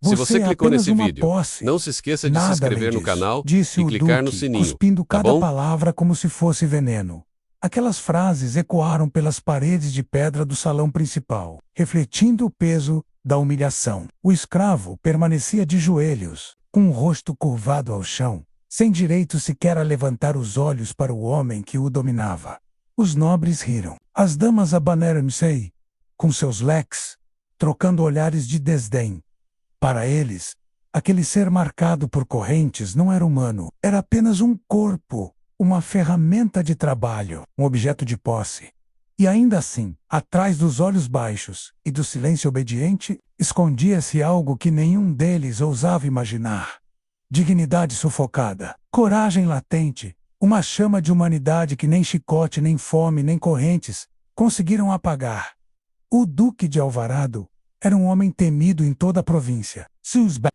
Se você Você é clicou apenas nesse uma vídeo, posse. não se esqueça de se Nada inscrever além no disso, canal disse e o clicar no Duque, sininho, cuspindo tá cada bom? palavra como se fosse veneno. Aquelas frases ecoaram pelas paredes de pedra do salão principal, refletindo o peso da humilhação. O escravo permanecia de joelhos, com o rosto curvado ao chão, sem direito sequer a levantar os olhos para o homem que o dominava. Os nobres riram. As damas abanaram-se, com seus leques, trocando olhares de desdém. Para eles, aquele ser marcado por correntes não era humano, era apenas um corpo, uma ferramenta de trabalho, um objeto de posse. E ainda assim, atrás dos olhos baixos e do silêncio obediente, escondia-se algo que nenhum deles ousava imaginar. Dignidade sufocada, coragem latente, uma chama de humanidade que nem chicote, nem fome, nem correntes conseguiram apagar. O Duque de Alvarado era um homem temido em toda a província.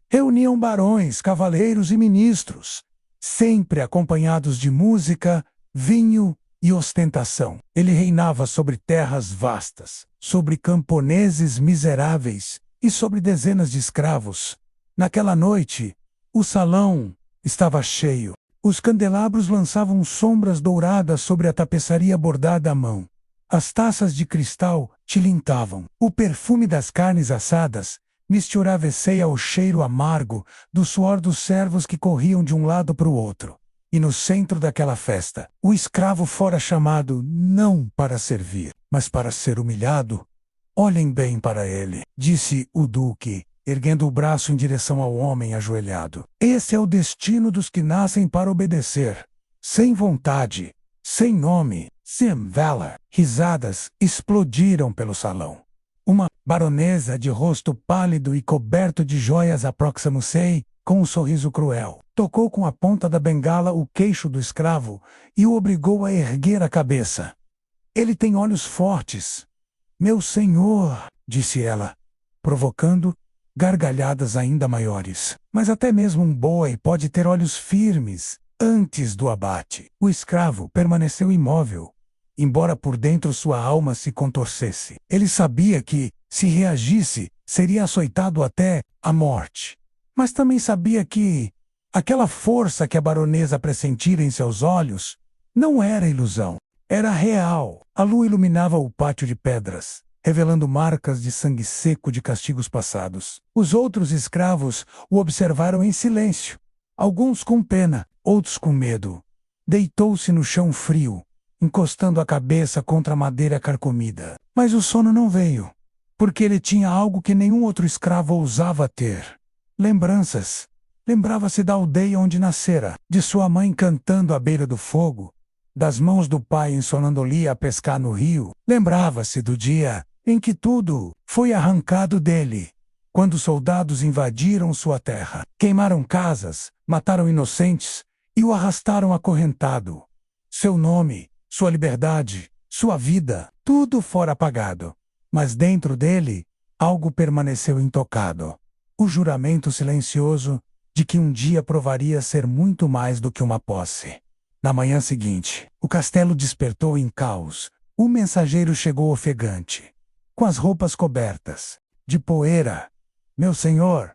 Reuniam barões, cavaleiros e ministros, sempre acompanhados de música, vinho e ostentação. Ele reinava sobre terras vastas, sobre camponeses miseráveis e sobre dezenas de escravos. Naquela noite, o salão estava cheio. Os candelabros lançavam sombras douradas sobre a tapeçaria bordada à mão. As taças de cristal tilintavam. O perfume das carnes assadas misturava-se ao cheiro amargo do suor dos servos que corriam de um lado para o outro. E no centro daquela festa, o escravo fora chamado não para servir, mas para ser humilhado. Olhem bem para ele, disse o Duque, erguendo o braço em direção ao homem ajoelhado. Esse é o destino dos que nascem para obedecer, sem vontade, sem nome, sem valor. Risadas explodiram pelo salão. Uma baronesa de rosto pálido e coberto de joias aproximou-se, com um sorriso cruel. Tocou com a ponta da bengala o queixo do escravo e o obrigou a erguer a cabeça. Ele tem olhos fortes. Meu senhor, disse ela, provocando gargalhadas ainda maiores. Mas até mesmo um boi pode ter olhos firmes antes do abate. O escravo permaneceu imóvel, embora por dentro sua alma se contorcesse. Ele sabia que, se reagisse, seria açoitado até a morte. Mas também sabia que aquela força que a baronesa pressentira em seus olhos não era ilusão, era real. A lua iluminava o pátio de pedras, revelando marcas de sangue seco de castigos passados. Os outros escravos o observaram em silêncio, alguns com pena, outros com medo. Deitou-se no chão frio, encostando a cabeça contra a madeira carcomida. Mas o sono não veio, porque ele tinha algo que nenhum outro escravo ousava ter. Lembranças. Lembrava-se da aldeia onde nascera, de sua mãe cantando à beira do fogo, das mãos do pai ensinando-lhe a pescar no rio. Lembrava-se do dia em que tudo foi arrancado dele, quando soldados invadiram sua terra, queimaram casas, mataram inocentes e o arrastaram acorrentado. Seu nome, sua liberdade, sua vida, tudo fora apagado. Mas dentro dele, algo permaneceu intocado. O juramento silencioso de que um dia provaria ser muito mais do que uma posse. Na manhã seguinte, o castelo despertou em caos. O mensageiro chegou ofegante, com as roupas cobertas de poeira. Meu senhor,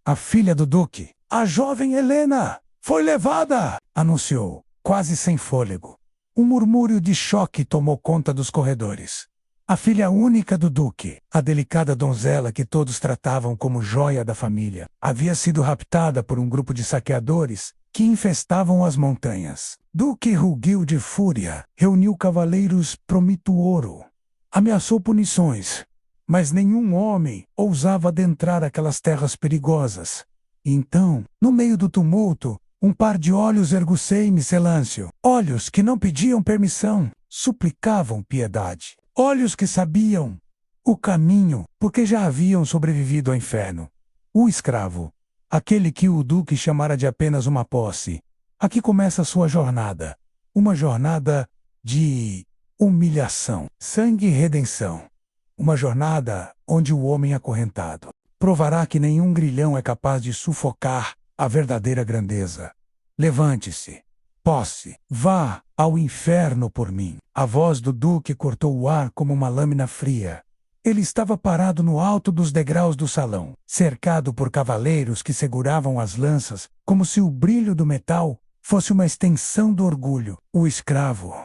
a filha do duque, a jovem Helena, foi levada, anunciou, quase sem fôlego. Um murmúrio de choque tomou conta dos corredores. A filha única do duque, a delicada donzela que todos tratavam como joia da família, havia sido raptada por um grupo de saqueadores que infestavam as montanhas. Duque rugiu de fúria, reuniu cavaleiros, promitou ouro, ameaçou punições, mas nenhum homem ousava adentrar aquelas terras perigosas. Então, no meio do tumulto, um par de olhos ergueu-se em silêncio, olhos que não pediam permissão, suplicavam piedade. Olhos que sabiam o caminho, porque já haviam sobrevivido ao inferno. O escravo, aquele que o duque chamara de apenas uma posse, aqui começa a sua jornada. Uma jornada de humilhação, sangue e redenção. Uma jornada onde o homem acorrentado provará que nenhum grilhão é capaz de sufocar a verdadeira grandeza. Levante-se. Posse, vá ao inferno por mim. A voz do duque cortou o ar como uma lâmina fria. Ele estava parado no alto dos degraus do salão, cercado por cavaleiros que seguravam as lanças, como se o brilho do metal fosse uma extensão do orgulho. O escravo,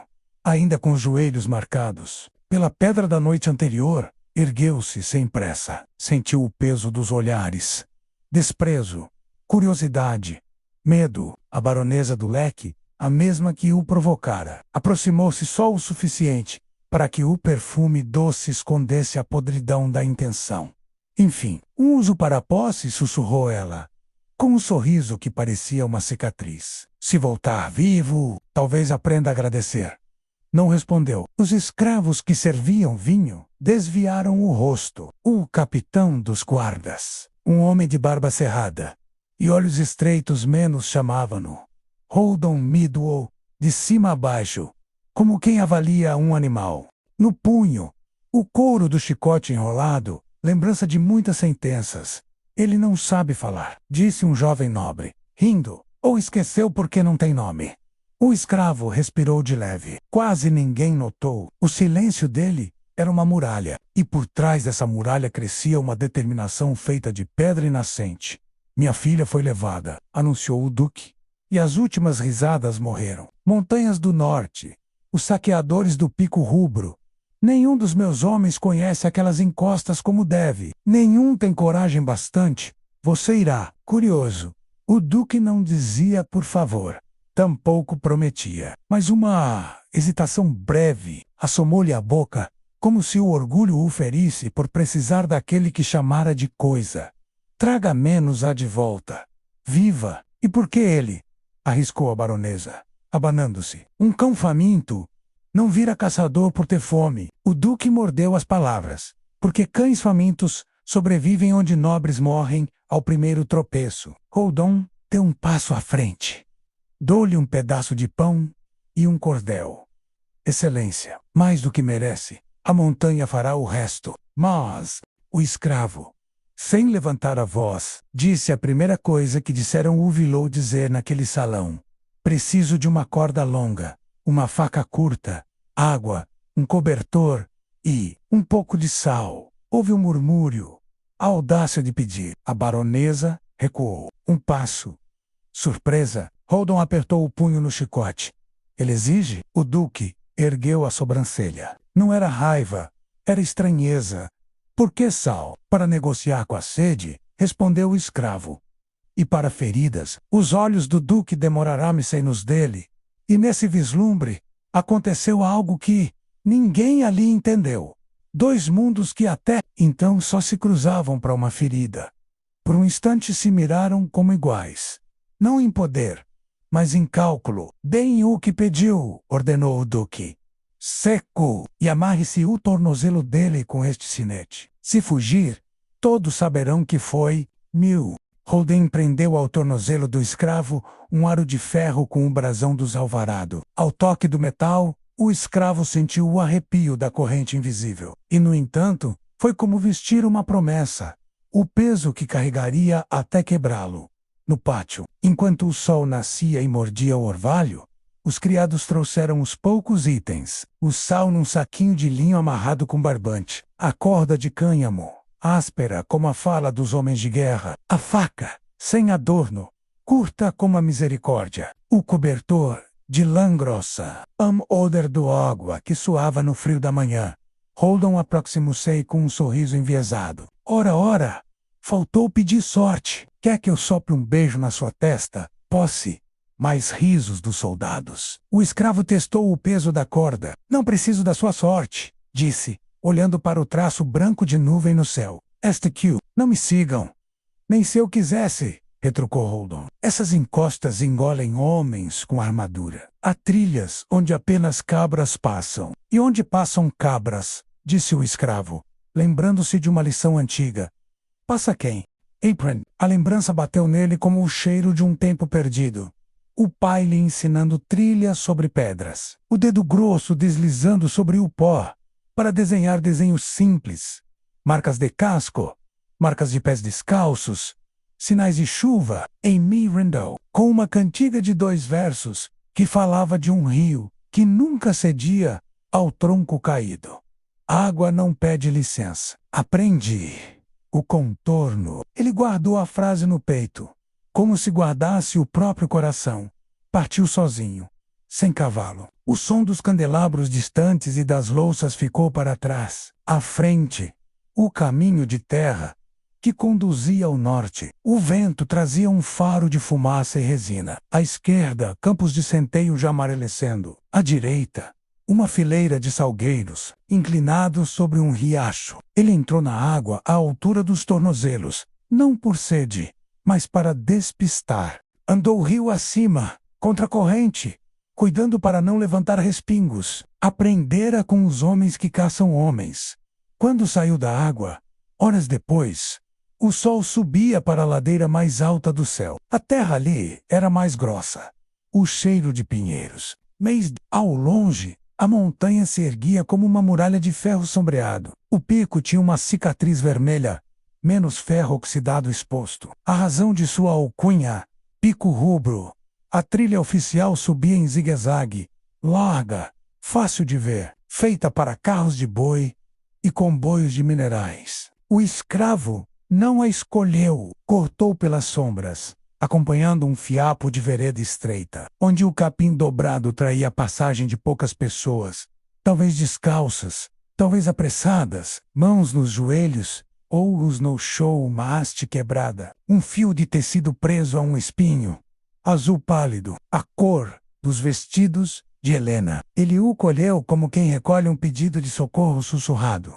ainda com os joelhos marcados pela pedra da noite anterior, ergueu-se sem pressa. Sentiu o peso dos olhares. Desprezo, curiosidade, medo. A baronesa do leque, a mesma que o provocara, aproximou-se só o suficiente para que o perfume doce escondesse a podridão da intenção. Enfim, um uso para a posse, sussurrou ela, com um sorriso que parecia uma cicatriz. Se voltar vivo, talvez aprenda a agradecer. Não respondeu. Os escravos que serviam vinho desviaram o rosto. O capitão dos guardas, um homem de barba cerrada e olhos estreitos menos, chamavam-no Holden Midwell, de cima a baixo, como quem avalia um animal. No punho, o couro do chicote enrolado, lembrança de muitas sentenças. Ele não sabe falar, disse um jovem nobre, rindo, ou esqueceu porque não tem nome. O escravo respirou de leve. Quase ninguém notou. O silêncio dele era uma muralha, e por trás dessa muralha crescia uma determinação feita de pedra e nascente. Minha filha foi levada, anunciou o duque. E as últimas risadas morreram. Montanhas do norte, os saqueadores do Pico Rubro. Nenhum dos meus homens conhece aquelas encostas como deve. Nenhum tem coragem bastante. Você irá. Curioso. O duque não dizia por favor. Tampouco prometia. Mas uma hesitação breve assomou-lhe a boca, como se o orgulho o ferisse por precisar daquele que chamara de coisa. Traga menos-a de volta. Viva. E por que ele? Arriscou a baronesa, abanando-se. Um cão faminto não vira caçador por ter fome. O duque mordeu as palavras. Porque cães famintos sobrevivem onde nobres morrem ao primeiro tropeço. Holden deu um passo à frente. Dou-lhe um pedaço de pão e um cordel. Excelência, mais do que merece. A montanha fará o resto. Mas o escravo, sem levantar a voz, disse a primeira coisa que disseram ouvi-lo dizer naquele salão. Preciso de uma corda longa, uma faca curta, água, um cobertor e um pouco de sal. Houve um murmúrio. A audácia de pedir. A baronesa recuou. Um passo. Surpresa, Holden apertou o punho no chicote. Ele exige? O duque ergueu a sobrancelha. Não era raiva, era estranheza. Por que sal? Para negociar com a sede, respondeu o escravo. E para feridas, os olhos do duque demorará-me-se nos dele. E nesse vislumbre, aconteceu algo que ninguém ali entendeu. Dois mundos que até então só se cruzavam para uma ferida. Por um instante se miraram como iguais. Não em poder, mas em cálculo. Deem o que pediu, ordenou o duque. Seco, e amarre-se o tornozelo dele com este sinete. Se fugir, todos saberão que foi mil. Holden prendeu ao tornozelo do escravo um aro de ferro com o brasão dos Alvarado. Ao toque do metal, o escravo sentiu o arrepio da corrente invisível. E, no entanto, foi como vestir uma promessa. O peso que carregaria até quebrá-lo. No pátio, enquanto o sol nascia e mordia o orvalho, os criados trouxeram os poucos itens. O sal num saquinho de linho amarrado com barbante. A corda de cânhamo, áspera como a fala dos homens de guerra. A faca, sem adorno, curta como a misericórdia. O cobertor, de lã grossa. Odor do água que suava no frio da manhã. Holden aproximou-se com um sorriso enviesado. Ora, faltou pedir sorte. Quer que eu sopre um beijo na sua testa? Posse. Mais risos dos soldados. O escravo testou o peso da corda. Não preciso da sua sorte, disse, olhando para o traço branco de nuvem no céu. STQ, não me sigam. Nem se eu quisesse, retrucou Holden. Essas encostas engolem homens com armadura. Há trilhas onde apenas cabras passam. E onde passam cabras, disse o escravo, lembrando-se de uma lição antiga. Passa quem? Apron. A lembrança bateu nele como o cheiro de um tempo perdido. O pai lhe ensinando trilhas sobre pedras. O dedo grosso deslizando sobre o pó, para desenhar desenhos simples. Marcas de casco, marcas de pés descalços, sinais de chuva, em Mirandou, com uma cantiga de 2 versos, que falava de um rio, que nunca cedia ao tronco caído. A água não pede licença. Aprendi. O contorno. Ele guardou a frase no peito, como se guardasse o próprio coração. Partiu sozinho, sem cavalo. O som dos candelabros distantes e das louças ficou para trás. À frente, o caminho de terra, que conduzia ao norte. O vento trazia um faro de fumaça e resina. À esquerda, campos de centeio já amarelecendo. À direita, uma fileira de salgueiros, inclinados sobre um riacho. Ele entrou na água à altura dos tornozelos, não por sede, mas para despistar. Andou rio acima, contra a corrente, cuidando para não levantar respingos. Aprendera com os homens que caçam homens. Quando saiu da água, horas depois, o sol subia para a ladeira mais alta do céu. A terra ali era mais grossa. O cheiro de pinheiros. Mas, ao longe, a montanha se erguia como uma muralha de ferro sombreado. O pico tinha uma cicatriz vermelha, menos ferro oxidado exposto. A razão de sua alcunha, pico rubro. A trilha oficial subia em zigue-zague, larga, fácil de ver, feita para carros de boi e comboios de minerais. O escravo não a escolheu, cortou pelas sombras, acompanhando um fiapo de vereda estreita, onde o capim dobrado traía a passagem de poucas pessoas, talvez descalças, talvez apressadas, mãos nos joelhos, ou os no-show, uma haste quebrada, um fio de tecido preso a um espinho, azul pálido, a cor dos vestidos de Helena. Ele o colheu como quem recolhe um pedido de socorro sussurrado.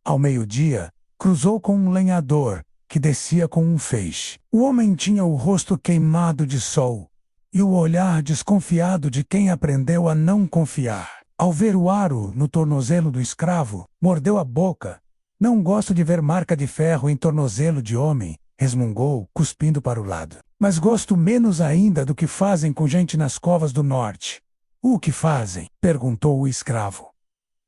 Ao meio-dia, cruzou com um lenhador, que descia com um feixe. O homem tinha o rosto queimado de sol, e o olhar desconfiado de quem aprendeu a não confiar. Ao ver o aro no tornozelo do escravo, mordeu a boca. Não gosto de ver marca de ferro em tornozelo de homem, resmungou, cuspindo para o lado. Mas gosto menos ainda do que fazem com gente nas covas do norte. O que fazem? Perguntou o escravo.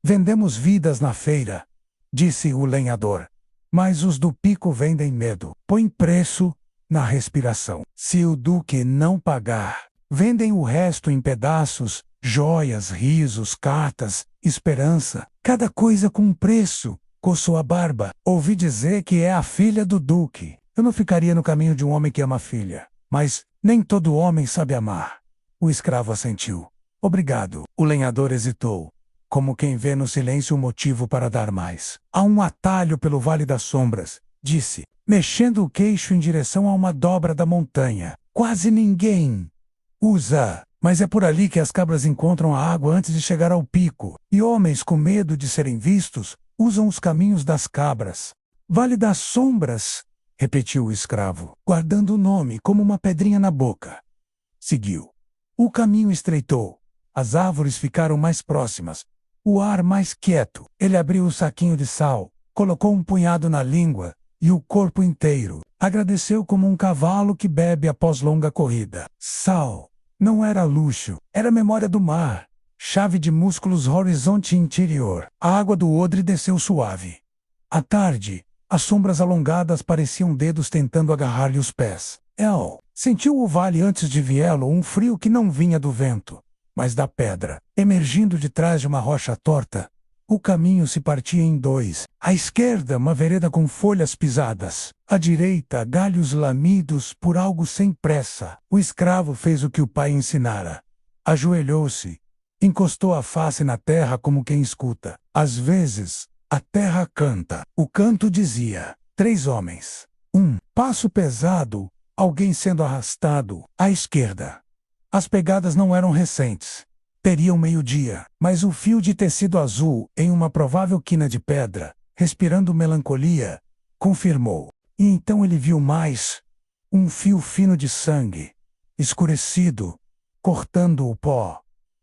Vendemos vidas na feira, disse o lenhador. Mas os do pico vendem medo. Põe preço na respiração. Se o duque não pagar, vendem o resto em pedaços, joias, risos, cartas, esperança. Cada coisa com um preço. Coçou a barba. Ouvi dizer que é a filha do duque. Eu não ficaria no caminho de um homem que ama a filha. Mas nem todo homem sabe amar. O escravo assentiu. Obrigado. O lenhador hesitou, como quem vê no silêncio um motivo para dar mais. Há um atalho pelo Vale das Sombras, disse, mexendo o queixo em direção a uma dobra da montanha. Quase ninguém usa, mas é por ali que as cabras encontram a água antes de chegar ao pico. E homens com medo de serem vistos, usam os caminhos das cabras. Vale das Sombras, repetiu o escravo, guardando o nome como uma pedrinha na boca. Seguiu. O caminho estreitou. As árvores ficaram mais próximas. O ar mais quieto. Ele abriu o saquinho de sal, colocou um punhado na língua e o corpo inteiro. Agradeceu como um cavalo que bebe após longa corrida. Sal não era luxo, era memória do mar. Chave de músculos horizonte interior. A água do odre desceu suave. À tarde, as sombras alongadas pareciam dedos tentando agarrar-lhe os pés. El sentiu o vale antes de viê-lo um frio que não vinha do vento, mas da pedra. Emergindo de trás de uma rocha torta, o caminho se partia em dois. À esquerda, uma vereda com folhas pisadas. À direita, galhos lamidos por algo sem pressa. O escravo fez o que o pai ensinara. Ajoelhou-se, encostou a face na terra como quem escuta. Às vezes, a terra canta. O canto dizia: 3 homens. Passo pesado, alguém sendo arrastado. À esquerda. As pegadas não eram recentes. Teriam meio-dia, mas o fio de tecido azul, em uma provável quina de pedra, respirando melancolia, confirmou. E então ele viu mais um fio fino de sangue, escurecido, cortando o pó.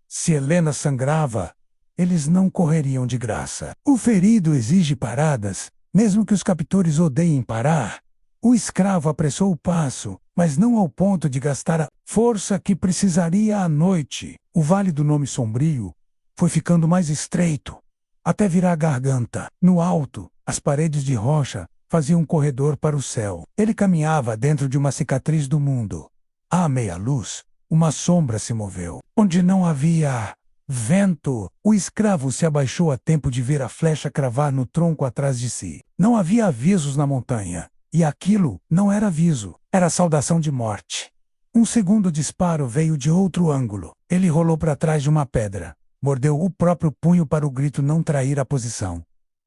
Se Helena sangrava, eles não correriam de graça. O ferido exige paradas, mesmo que os captores odeiem parar. O escravo apressou o passo, mas não ao ponto de gastar a força que precisaria à noite. O vale do nome sombrio foi ficando mais estreito, até virar a garganta. No alto, as paredes de rocha faziam um corredor para o céu. Ele caminhava dentro de uma cicatriz do mundo. À meia luz, uma sombra se moveu. Onde não havia Vento! O escravo se abaixou a tempo de ver a flecha cravar no tronco atrás de si. Não havia avisos na montanha. E aquilo não era aviso. Era saudação de morte. Um segundo disparo veio de outro ângulo. Ele rolou para trás de uma pedra. Mordeu o próprio punho para o grito não trair a posição.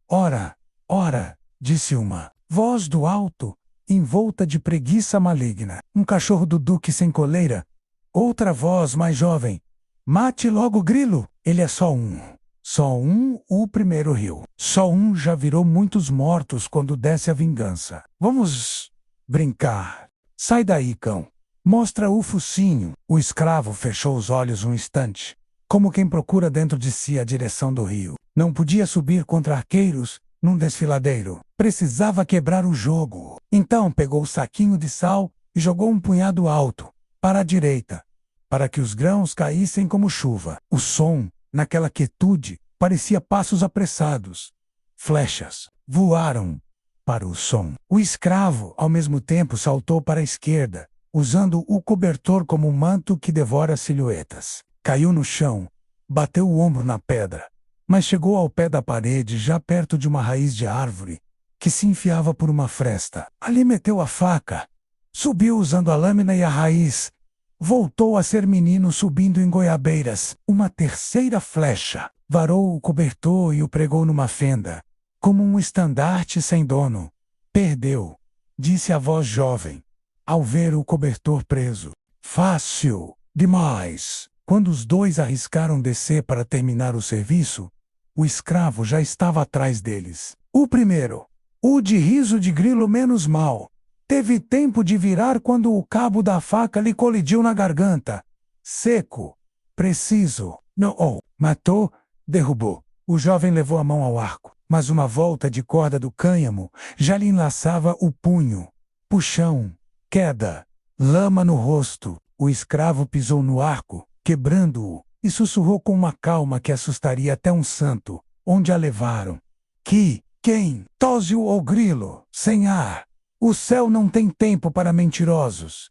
Ora! Ora! Disse uma voz do alto, envolta de preguiça maligna. Um cachorro do duque sem coleira. Outra voz mais jovem. Mate logo o grilo. Ele é só um. Só um, o primeiro riu. Só um já virou muitos mortos quando desce a vingança. Vamos brincar. Sai daí, cão. Mostra o focinho. O escravo fechou os olhos um instante, como quem procura dentro de si a direção do rio. Não podia subir contra arqueiros num desfiladeiro. Precisava quebrar o jogo. Então pegou o saquinho de sal e jogou um punhado alto, para a direita, para que os grãos caíssem como chuva. O som, naquela quietude, parecia passos apressados. Flechas voaram para o som. O escravo, ao mesmo tempo, saltou para a esquerda, usando o cobertor como um manto que devora silhuetas. Caiu no chão, bateu o ombro na pedra, mas chegou ao pé da parede, já perto de uma raiz de árvore, que se enfiava por uma fresta. Ali meteu a faca, subiu usando a lâmina e a raiz. Voltou a ser menino subindo em goiabeiras. Uma terceira flecha varou o cobertor e o pregou numa fenda, como um estandarte sem dono. Perdeu, disse a voz jovem, ao ver o cobertor preso. Fácil demais. Quando os dois arriscaram descer para terminar o serviço, o escravo já estava atrás deles. O primeiro, o de riso de grilo menos mal, teve tempo de virar quando o cabo da faca lhe colidiu na garganta. Seco, preciso. Não, matou, derrubou. O jovem levou a mão ao arco, mas uma volta de corda do cânhamo já lhe enlaçava o punho. Puxão, queda, lama no rosto. O escravo pisou no arco, quebrando-o, e sussurrou com uma calma que assustaria até um santo. Onde a levaram? Quem? Tósio ou grilo? Sem ar. O céu não tem tempo para mentirosos,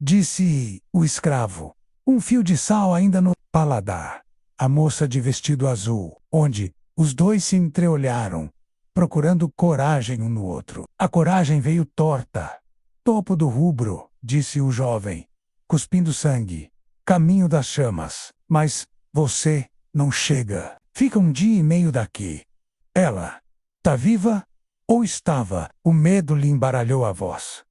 disse o escravo. Um fio de sal ainda no paladar. A moça de vestido azul, onde os dois se entreolharam, procurando coragem um no outro. A coragem veio torta. Topo do rubro, disse o jovem, cuspindo sangue. Caminho das chamas. Mas você não chega. Fica um dia e meio daqui. Ela tá viva? Ou estava? O medo lhe embaralhou a voz.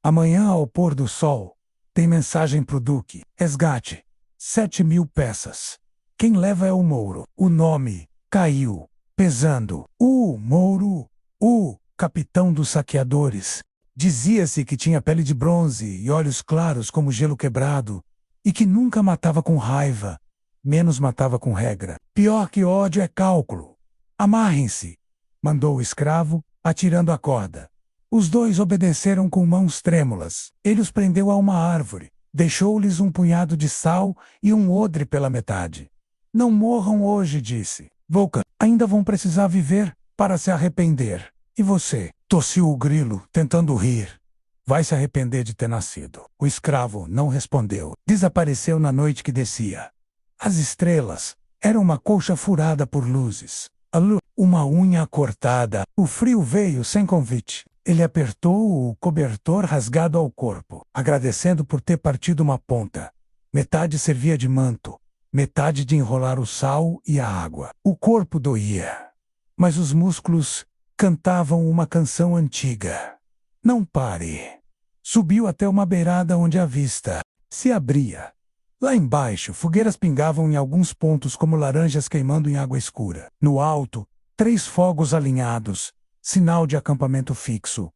Amanhã, ao pôr do sol, tem mensagem pro duque. Resgate. 7.000 peças. Quem leva é o Mouro. O nome caiu, pesando. O Mouro, o capitão dos saqueadores. Dizia-se que tinha pele de bronze e olhos claros como gelo quebrado, e que nunca matava com raiva, menos matava com regra. Pior que ódio é cálculo. Amarrem-se, mandou o escravo, atirando a corda. Os dois obedeceram com mãos trêmulas. Ele os prendeu a uma árvore, deixou-lhes um punhado de sal e um odre pela metade. Não morram hoje, disse. Volca, ainda vão precisar viver para se arrepender. E você? Tossiu o grilo, tentando rir. Vai se arrepender de ter nascido. O escravo não respondeu. Desapareceu na noite que descia. As estrelas eram uma colcha furada por luzes. A lua, uma unha cortada. O frio veio sem convite. Ele apertou o cobertor rasgado ao corpo, agradecendo por ter partido uma ponta. Metade servia de manto, metade de enrolar o sal e a água. O corpo doía, mas os músculos cantavam uma canção antiga. Não pare. Subiu até uma beirada onde a vista se abria. Lá embaixo, fogueiras pingavam em alguns pontos como laranjas queimando em água escura. No alto, 3 fogos alinhados, sinal de acampamento fixo.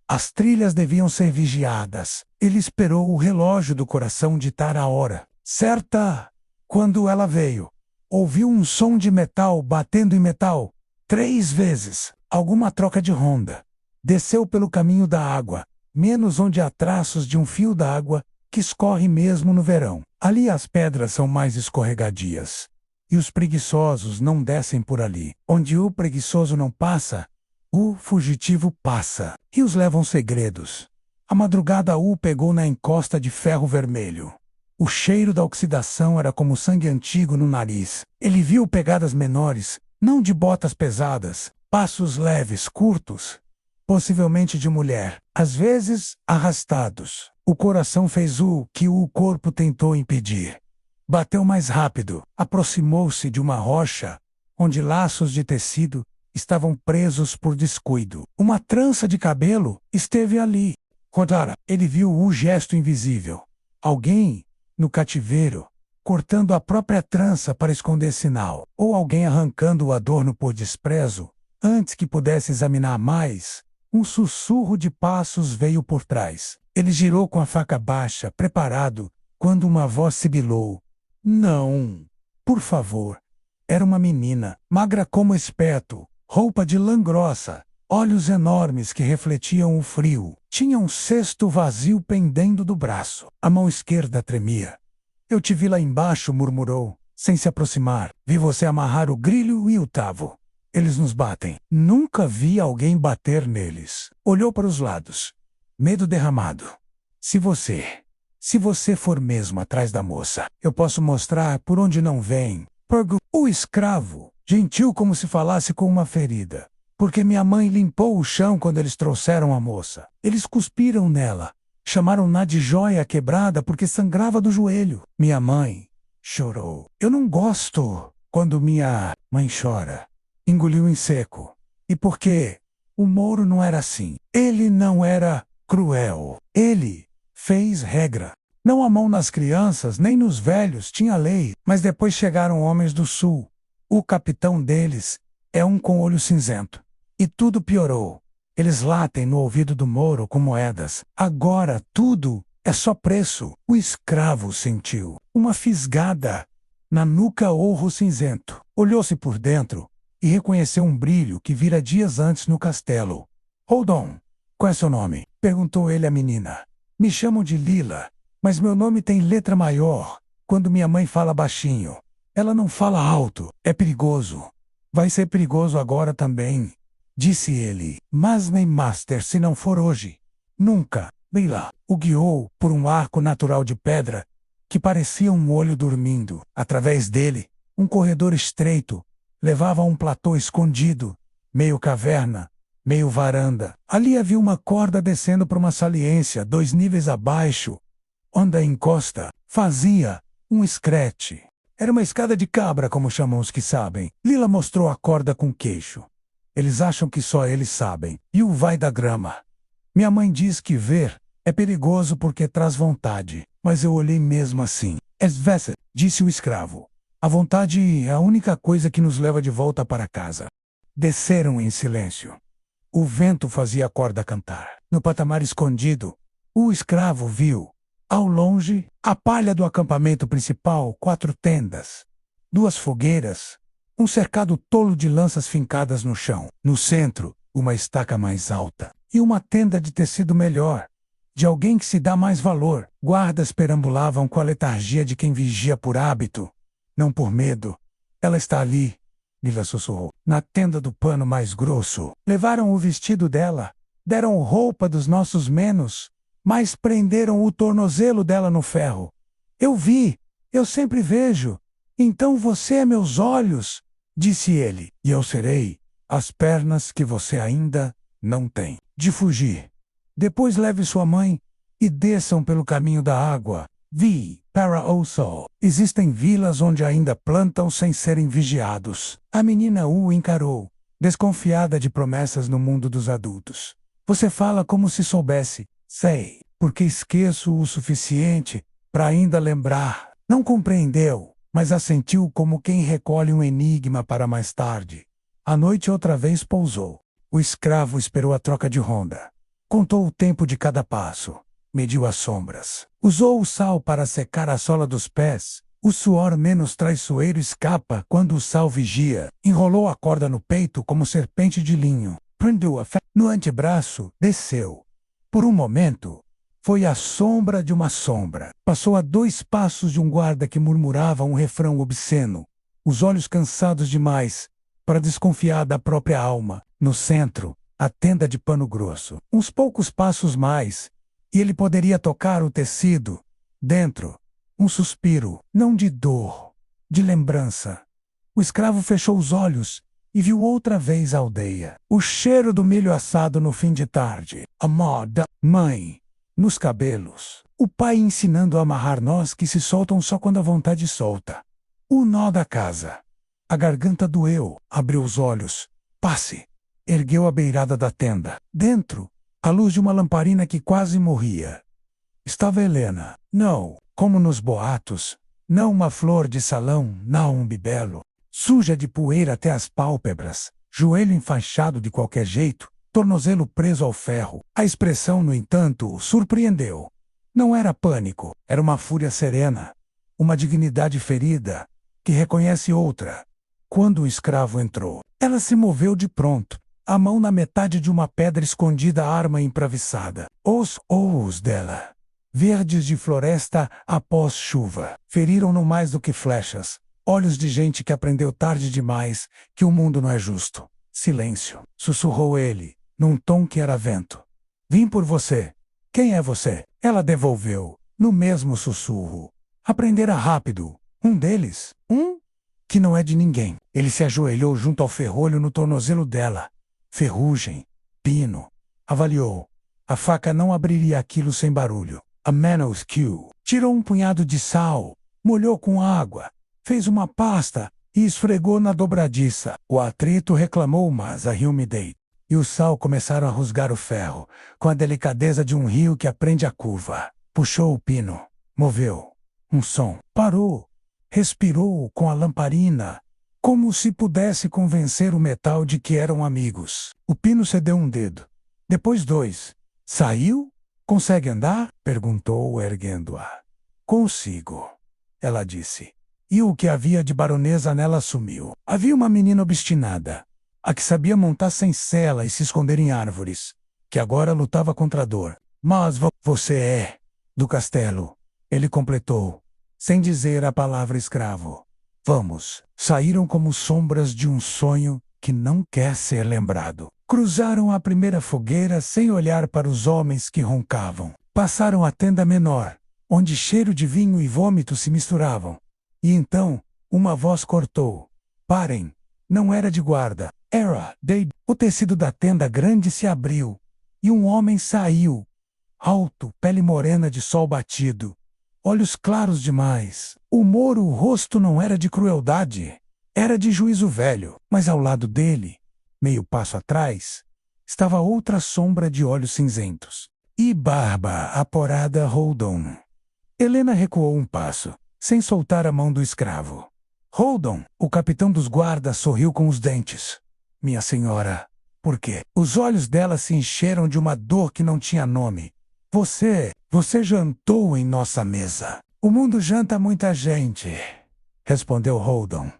As trilhas deviam ser vigiadas. Ele esperou o relógio do coração ditar a hora certa. Quando ela veio, ouviu um som de metal batendo em metal. 3 vezes. Alguma troca de ronda. Desceu pelo caminho da água, menos onde há traços de um fio d'água que escorre mesmo no verão. Ali as pedras são mais escorregadias. E os preguiçosos não descem por ali. Onde o preguiçoso não passa, o fugitivo passa. E os levam segredos. A madrugada o pegou na encosta de ferro vermelho. O cheiro da oxidação era como sangue antigo no nariz. Ele viu pegadas menores, não de botas pesadas, passos leves, curtos, possivelmente de mulher, às vezes arrastados. O coração fez o que o corpo tentou impedir. Bateu mais rápido, aproximou-se de uma rocha, onde laços de tecido estavam presos por descuido. Uma trança de cabelo esteve ali. Rodara, ele viu o gesto invisível. Alguém, no cativeiro, cortando a própria trança para esconder sinal, ou alguém arrancando o adorno por desprezo. Antes que pudesse examinar mais, um sussurro de passos veio por trás. Ele girou com a faca baixa, preparado, quando uma voz sibilou. Não, por favor. Era uma menina, magra como espeto, roupa de lã grossa, olhos enormes que refletiam o frio. Tinha um cesto vazio pendendo do braço. A mão esquerda tremia. Eu te vi lá embaixo, murmurou, sem se aproximar. Vi você amarrar o grilho e o tavo. Eles nos batem. Nunca vi alguém bater neles. Olhou para os lados. Medo derramado. Se você for mesmo atrás da moça, eu posso mostrar por onde não vem. O escravo, gentil como se falasse com uma ferida. Porque minha mãe limpou o chão quando eles trouxeram a moça. Eles cuspiram nela. Chamaram-na de joia quebrada porque sangrava do joelho. Minha mãe chorou. Eu não gosto quando minha mãe chora. Engoliu em seco. E por quê? O Mouro não era assim. Ele não era cruel. Ele fez regra. Não a mão nas crianças, nem nos velhos, tinha lei. Mas depois chegaram homens do sul. O capitão deles é um com olho cinzento. E tudo piorou. Eles latem no ouvido do Mouro com moedas. Agora tudo é só preço. O escravo sentiu uma fisgada na nuca ouro cinzento. Olhou-se por dentro e reconheceu um brilho que vira dias antes no castelo. Hold on. Qual é seu nome? Perguntou ele à menina. Me chamam de Lila, mas meu nome tem letra maior. Quando minha mãe fala baixinho, ela não fala alto. É perigoso. Vai ser perigoso agora também, disse ele. Mas nem Master se não for hoje. Nunca. Lila o guiou por um arco natural de pedra que parecia um olho dormindo. Através dele, um corredor estreito levava a um platô escondido, meio caverna, meio varanda. Ali havia uma corda descendo para uma saliência 2 níveis abaixo, onde a encosta fazia um escrete. Era uma escada de cabra, como chamam os que sabem. Lila mostrou a corda com queixo. Eles acham que só eles sabem. E o vai da grama. Minha mãe diz que ver é perigoso porque traz vontade. Mas eu olhei mesmo assim. Esvesse, disse o escravo. A vontade é a única coisa que nos leva de volta para casa. Desceram em silêncio. O vento fazia a corda cantar. No patamar escondido, o escravo viu, ao longe, a palha do acampamento principal, 4 tendas, 2 fogueiras, um cercado tolo de lanças fincadas no chão. No centro, uma estaca mais alta. E uma tenda de tecido melhor, de alguém que se dá mais valor. Guardas perambulavam com a letargia de quem vigia por hábito, não por medo. Ela está ali, Lila sussurrou, na tenda do pano mais grosso. Levaram o vestido dela, deram roupa dos nossos menos, mas prenderam o tornozelo dela no ferro. Eu vi, eu sempre vejo. Então você é meus olhos, disse ele, e eu serei as pernas que você ainda não tem. De fugir. Depois leve sua mãe e desçam pelo caminho da água. Vi, para o sol. Existem vilas onde ainda plantam sem serem vigiados. A menina o encarou, desconfiada de promessas no mundo dos adultos. Você fala como se soubesse. Sei, porque esqueço o suficiente para ainda lembrar. Não compreendeu, mas assentiu como quem recolhe um enigma para mais tarde. A noite outra vez pousou. O escravo esperou a troca de ronda. Contou o tempo de cada passo. Mediu as sombras. Usou o sal para secar a sola dos pés. O suor menos traiçoeiro escapa quando o sal vigia. Enrolou a corda no peito como serpente de linho. Prendeu-a no antebraço. Desceu. Por um momento, foi a sombra de uma sombra. Passou a 2 passos de um guarda que murmurava um refrão obsceno. Os olhos cansados demais para desconfiar da própria alma. No centro, a tenda de pano grosso. Uns poucos passos mais, e ele poderia tocar o tecido. Dentro, Um suspiro, não de dor, de lembrança. O escravo fechou os olhos e viu outra vez a aldeia. O cheiro do milho assado no fim de tarde. A mão da mãe nos cabelos. O pai ensinando a amarrar nós que se soltam só quando a vontade solta. O nó da casa. A garganta doeu. Abriu os olhos. Passe. Ergueu a beirada da tenda. Dentro, a luz de uma lamparina que quase morria. Estava Helena. Não, como nos boatos. Não uma flor de salão, não um bibelo. Suja de poeira até as pálpebras. Joelho enfaixado de qualquer jeito. Tornozelo preso ao ferro. A expressão, no entanto, o surpreendeu. Não era pânico. Era uma fúria serena. Uma dignidade ferida, que reconhece outra. Quando o escravo entrou, ela se moveu de pronto. A mão na metade de uma pedra escondida, a arma improvisada. Os olhos dela, verdes de floresta após chuva, feriram-no mais do que flechas. Olhos de gente que aprendeu tarde demais que o mundo não é justo. Silêncio. Sussurrou ele, num tom que era vento. Vim por você. Quem é você? Ela devolveu, no mesmo sussurro. Aprendera rápido. Um deles. Que não é de ninguém. Ele se ajoelhou junto ao ferrolho no tornozelo dela. Ferrugem. Pino. Avaliou. A faca não abriria aquilo sem barulho. A minuscule. Tirou um punhado de sal. Molhou com água. Fez uma pasta e esfregou na dobradiça. O atrito reclamou, mas a humidade e o sal começaram a rusgar o ferro, com a delicadeza de um rio que aprende a curva. Puxou o pino. Moveu. Um som. Parou. Respirou com a lamparina, como se pudesse convencer o metal de que eram amigos. O pino cedeu um dedo. Depois 2. Saiu? Consegue andar? Perguntou, erguendo-a. Consigo, ela disse. E o que havia de baronesa nela sumiu. Havia uma menina obstinada, a que sabia montar sem sela e se esconder em árvores, que agora lutava contra a dor. Mas você é do castelo, ele completou, sem dizer a palavra escravo. Vamos. Saíram como sombras de um sonho que não quer ser lembrado. Cruzaram a primeira fogueira sem olhar para os homens que roncavam. Passaram a tenda menor, onde cheiro de vinho e vômito se misturavam. E então, uma voz cortou. Parem. Não era de guarda. Era de... O tecido da tenda grande se abriu. E um homem saiu. Alto, pele morena de sol batido. Olhos claros demais. O rosto não era de crueldade. Era de juízo velho. Mas ao lado dele, meio passo atrás, estava outra sombra de olhos cinzentos. E barba aporada Holdon. Helena recuou um passo, sem soltar a mão do escravo. Holdon, o capitão dos guardas, sorriu com os dentes. Minha senhora, por quê? Os olhos dela se encheram de uma dor que não tinha nome. Você jantou em nossa mesa. O mundo janta muita gente, respondeu Holdon,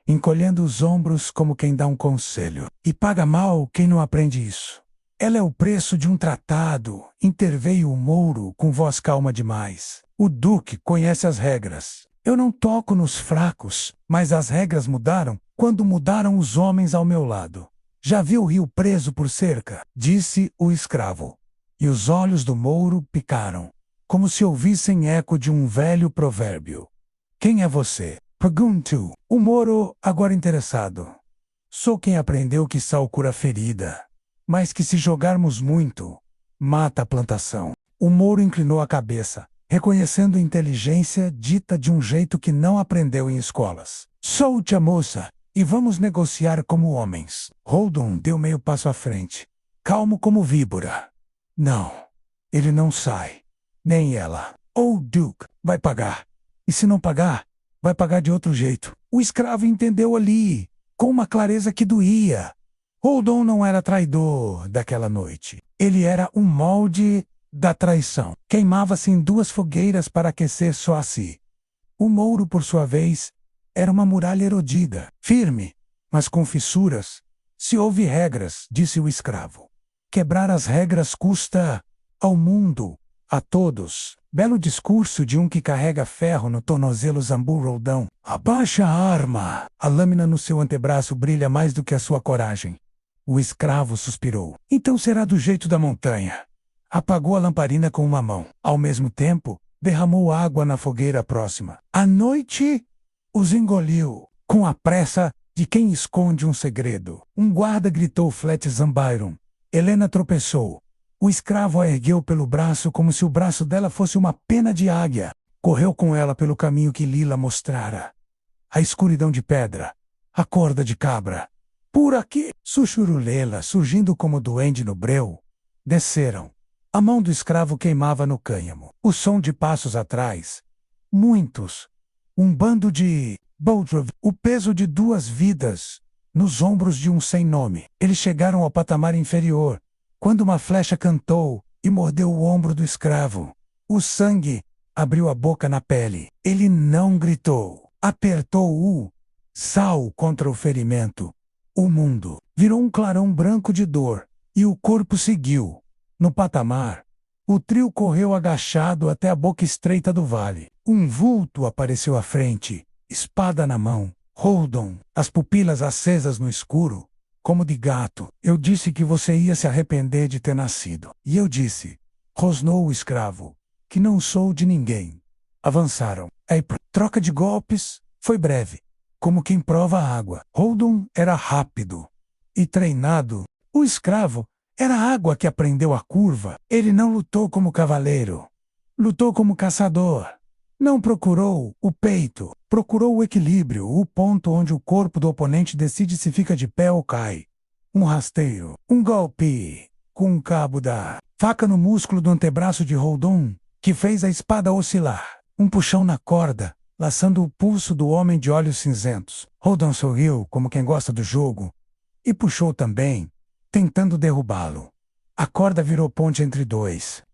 encolhendo os ombros como quem dá um conselho. E paga mal quem não aprende isso. Ela é o preço de um tratado, interveio o mouro com voz calma demais. O duque conhece as regras. Eu não toco nos fracos, mas as regras mudaram quando mudaram os homens ao meu lado. Já viu o rio preso por cerca? Disse o escravo. E os olhos do mouro picaram, como se ouvissem eco de um velho provérbio. Quem é você? Perguntou o mouro, agora interessado. Sou quem aprendeu que sal cura ferida, mas que se jogarmos muito, mata a plantação. O mouro inclinou a cabeça, reconhecendo inteligência dita de um jeito que não aprendeu em escolas. Solte a moça, e vamos negociar como homens. Holdon deu meio passo à frente, calmo como víbora. Não, ele não sai. Nem ela. O Duke vai pagar. E se não pagar, vai pagar de outro jeito. O escravo entendeu ali, com uma clareza que doía. Holdon não era traidor daquela noite. Ele era um molde da traição. Queimava-se em 2 fogueiras para aquecer só a si. O mouro, por sua vez, era uma muralha erodida, firme, mas com fissuras. Se houve regras, disse o escravo. Quebrar as regras custa ao mundo, a todos. Belo discurso de um que carrega ferro no tornozelo Zambu Roldão. Abaixa a arma. A lâmina no seu antebraço brilha mais do que a sua coragem. O escravo suspirou. Então será do jeito da montanha. Apagou a lamparina com uma mão. Ao mesmo tempo, derramou água na fogueira próxima. A noite os engoliu, com a pressa de quem esconde um segredo. Um guarda gritou Flat Zambyron. Helena tropeçou. O escravo a ergueu pelo braço como se o braço dela fosse uma pena de águia. Correu com ela pelo caminho que Lila mostrara. A escuridão de pedra. A corda de cabra. Por aqui, sussurrou Lela, surgindo como duende no breu. Desceram. A mão do escravo queimava no cânhamo. O som de passos atrás. Muitos. Um bando de Boldrov, o peso de 2 vidas, nos ombros de um sem nome. Eles chegaram ao patamar inferior, quando uma flecha cantou e mordeu o ombro do escravo. O sangue abriu a boca na pele. Ele não gritou. Apertou o sal contra o ferimento. O mundo virou um clarão branco de dor, e o corpo seguiu. No patamar, o trio correu agachado até a boca estreita do vale. Um vulto apareceu à frente, espada na mão. Holden, as pupilas acesas no escuro, como de gato. Eu disse que você ia se arrepender de ter nascido. E eu disse, rosnou o escravo, que não sou de ninguém. Avançaram. Troca de golpes foi breve, como quem prova a água. Holden era rápido e treinado. O escravo era a água que aprendeu a curva. Ele não lutou como cavaleiro. Lutou como caçador. Não procurou o peito. Procurou o equilíbrio, o ponto onde o corpo do oponente decide se fica de pé ou cai. Um rasteiro. Um golpe com um cabo da faca no músculo do antebraço de Holden, que fez a espada oscilar. Um puxão na corda, laçando o pulso do homem de olhos cinzentos. Holden sorriu como quem gosta do jogo e puxou também, tentando derrubá-lo. A corda virou ponte entre dois.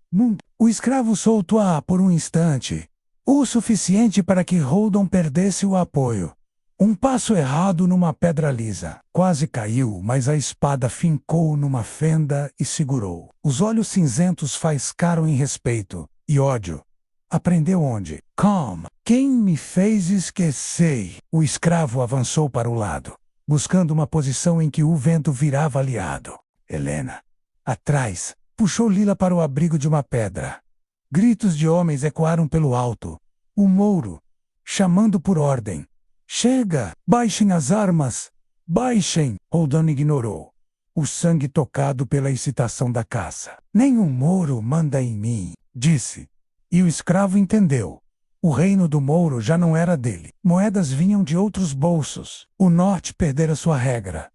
O escravo soltou-a por um instante, o suficiente para que Holden perdesse o apoio. Um passo errado numa pedra lisa. Quase caiu, mas a espada fincou numa fenda e segurou. Os olhos cinzentos faiscaram em respeito e ódio. Aprendeu onde? Calma. Quem me fez esquecer? O escravo avançou para o lado, buscando uma posição em que o vento virava aliado. Helena, atrás, puxou Lila para o abrigo de uma pedra. Gritos de homens ecoaram pelo alto. O mouro, chamando por ordem. Chega! Baixem as armas! Baixem! Holden ignorou. O sangue tocado pela excitação da caça. Nenhum mouro manda em mim, disse. E o escravo entendeu. O reino do mouro já não era dele. Moedas vinham de outros bolsos. O norte perdera sua regra.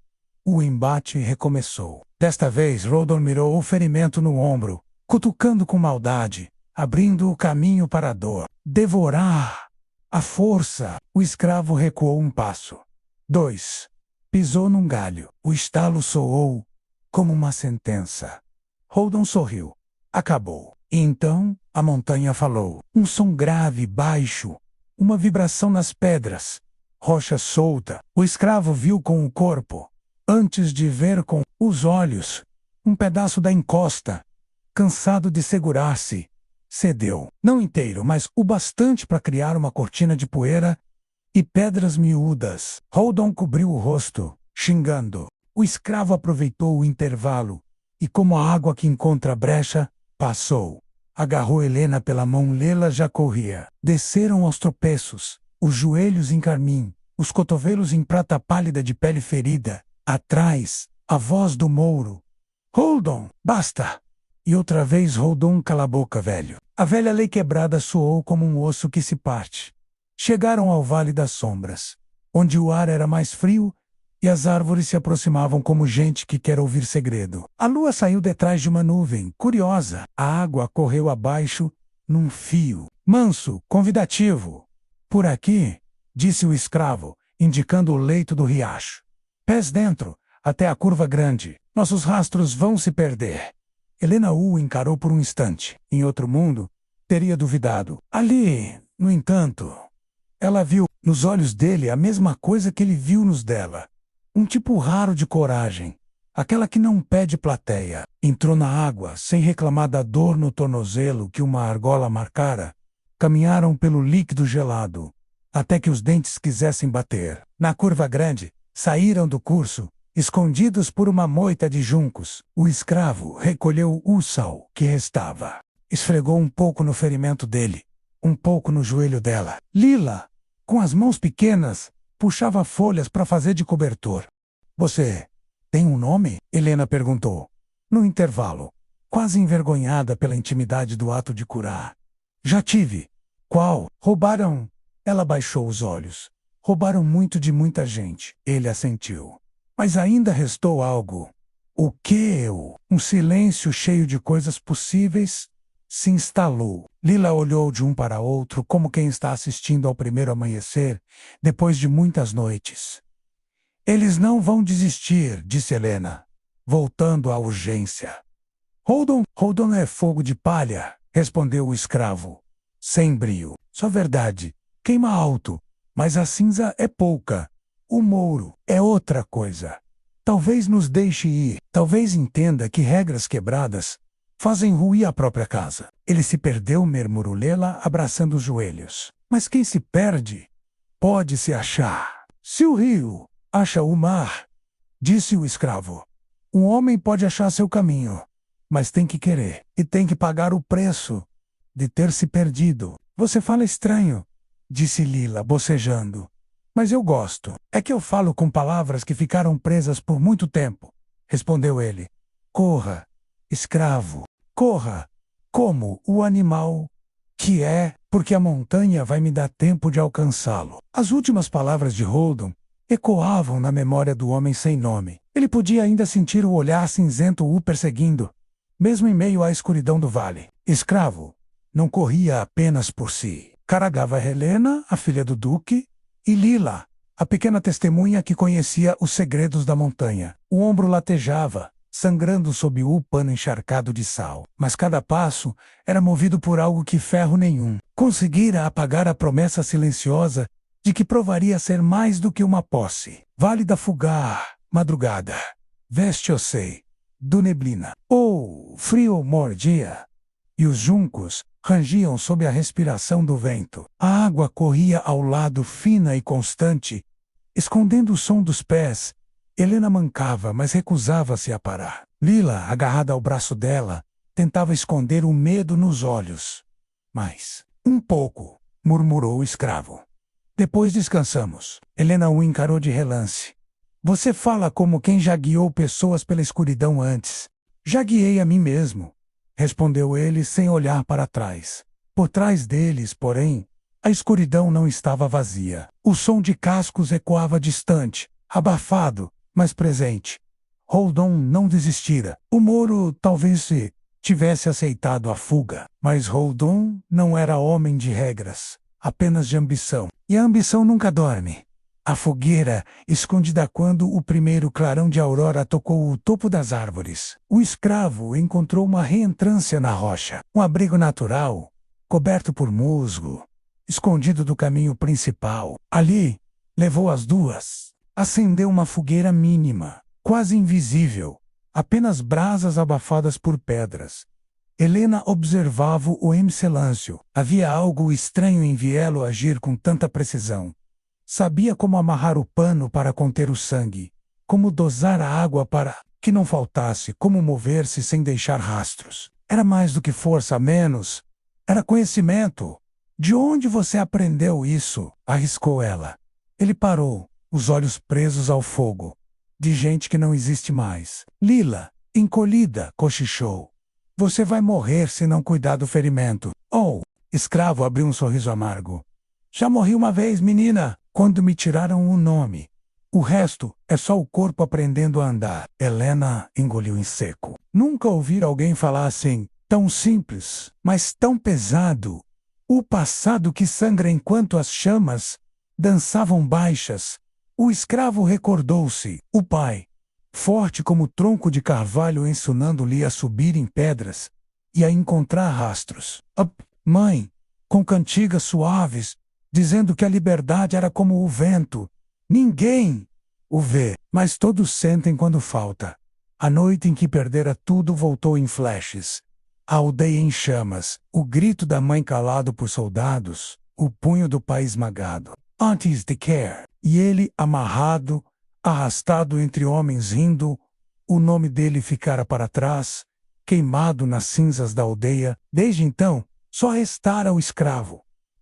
O embate recomeçou. Desta vez, Holden mirou o ferimento no ombro, cutucando com maldade, abrindo o caminho para a dor. Devorar! A força! O escravo recuou um passo. 2. Pisou num galho. O estalo soou como uma sentença. Holden sorriu. Acabou. E então, a montanha falou. Um som grave, baixo. Uma vibração nas pedras. Rocha solta. O escravo viu com o corpo, antes de ver com os olhos. Um pedaço da encosta. Cansado de segurar-se, cedeu. Não inteiro, mas o bastante para criar uma cortina de poeira e pedras miúdas. Holden cobriu o rosto, xingando. O escravo aproveitou o intervalo e, como a água que encontra a brecha, passou. Agarrou Helena pela mão. Lela já corria. Desceram aos tropeços, os joelhos em carmim, os cotovelos em prata pálida de pele ferida. Atrás, a voz do mouro. Holden, basta! E outra vez Holden, cala a boca, velho. A velha lei quebrada soou como um osso que se parte. Chegaram ao Vale das Sombras, onde o ar era mais frio e as árvores se aproximavam como gente que quer ouvir segredo. A lua saiu detrás de uma nuvem, curiosa. A água correu abaixo, num fio. Manso, convidativo. Por aqui, disse o escravo, indicando o leito do riacho. Pés dentro, até a curva grande. Nossos rastros vão se perder. Helena o encarou por um instante. Em outro mundo, teria duvidado. Ali, no entanto, ela viu nos olhos dele a mesma coisa que ele viu nos dela. Um tipo raro de coragem. Aquela que não pede plateia. Entrou na água, sem reclamar da dor no tornozelo que uma argola marcara. Caminharam pelo líquido gelado, até que os dentes quisessem bater. Na curva grande, saíram do curso, escondidos por uma moita de juncos. O escravo recolheu o sal que restava. Esfregou um pouco no ferimento dele. um pouco no joelho dela. Lila, com as mãos pequenas, puxava folhas para fazer de cobertor. Você tem um nome? Helena perguntou, no intervalo, quase envergonhada pela intimidade do ato de curar. Já tive. Qual? Roubaram. Ela baixou os olhos. Roubaram muito de muita gente. Ele assentiu. Mas ainda restou algo. O que? Um silêncio cheio de coisas possíveis se instalou. Lila olhou de um para outro como quem está assistindo ao primeiro amanhecer, depois de muitas noites. Eles não vão desistir, disse Helena, voltando à urgência. Holdon é fogo de palha, respondeu o escravo, sem brio. Só verdade, queima alto, mas a cinza é pouca. O mouro é outra coisa. Talvez nos deixe ir, talvez entenda que regras quebradas fazem ruir a própria casa. Ele se perdeu, murmurou Lela, abraçando os joelhos. Mas quem se perde, pode se achar. Se o rio acha o mar, disse o escravo, um homem pode achar seu caminho, mas tem que querer, e tem que pagar o preço de ter se perdido. Você fala estranho, disse Lila, bocejando. Mas eu gosto. É que eu falo com palavras que ficaram presas por muito tempo, respondeu ele. Corra, escravo, corra, como o animal que é, porque a montanha vai me dar tempo de alcançá-lo. As últimas palavras de Holdon ecoavam na memória do homem sem nome. Ele podia ainda sentir o olhar cinzento o perseguindo, mesmo em meio à escuridão do vale. Escravo não corria apenas por si. Carregava Helena, a filha do duque, e Lila, a pequena testemunha que conhecia os segredos da montanha. O ombro latejava, sangrando sob o pano encharcado de sal. Mas cada passo era movido por algo que ferro nenhum conseguira apagar a promessa silenciosa de que provaria ser mais do que uma posse. Vale da Fugar, madrugada. Veste eu sei, do neblina. Ou frio mordia. E os juncos rangiam sob a respiração do vento. A água corria ao lado fina e constante, escondendo o som dos pés. Helena mancava, mas recusava-se a parar. Lila, agarrada ao braço dela, tentava esconder o medo nos olhos. Mas, um pouco, murmurou o escravo. Depois descansamos. Helena o encarou de relance. Você fala como quem já guiou pessoas pela escuridão antes. Já guiei a mim mesmo, respondeu ele sem olhar para trás. Por trás deles, porém, a escuridão não estava vazia. O som de cascos ecoava distante, abafado, mas presente. Holdon não desistira. O mouro talvez tivesse aceitado a fuga, mas Holdon não era homem de regras, apenas de ambição. E a ambição nunca dorme. A fogueira, escondida quando o primeiro clarão de aurora tocou o topo das árvores. O escravo encontrou uma reentrância na rocha, um abrigo natural, coberto por musgo, escondido do caminho principal. Ali, levou as duas. Acendeu uma fogueira mínima, quase invisível, apenas brasas abafadas por pedras. Helena observava-o em silêncio. Havia algo estranho em vê-lo agir com tanta precisão. Sabia como amarrar o pano para conter o sangue, como dosar a água para que não faltasse, como mover-se sem deixar rastros. Era mais do que força, menos. Era conhecimento. De onde você aprendeu isso? Arriscou ela. Ele parou, os olhos presos ao fogo. De gente que não existe mais. Lila, encolhida, cochichou. Você vai morrer se não cuidar do ferimento. Oh! Escravo abriu um sorriso amargo. Já morri uma vez, menina, quando me tiraram o nome. O resto é só o corpo aprendendo a andar. Helena engoliu em seco. Nunca ouvi alguém falar assim, tão simples, mas tão pesado. O passado que sangra enquanto as chamas dançavam baixas. O escravo recordou-se. O pai, forte como tronco de carvalho, ensinando-lhe a subir em pedras e a encontrar rastros. A mãe, com cantigas suaves, dizendo que a liberdade era como o vento. Ninguém o vê, mas todos sentem quando falta. A noite em que perdera tudo voltou em flashes. A aldeia em chamas, o grito da mãe calado por soldados, o punho do pai esmagado. Antes de care, e ele amarrado, arrastado entre homens rindo, o nome dele ficara para trás, queimado nas cinzas da aldeia. Desde então, só restara o escravo.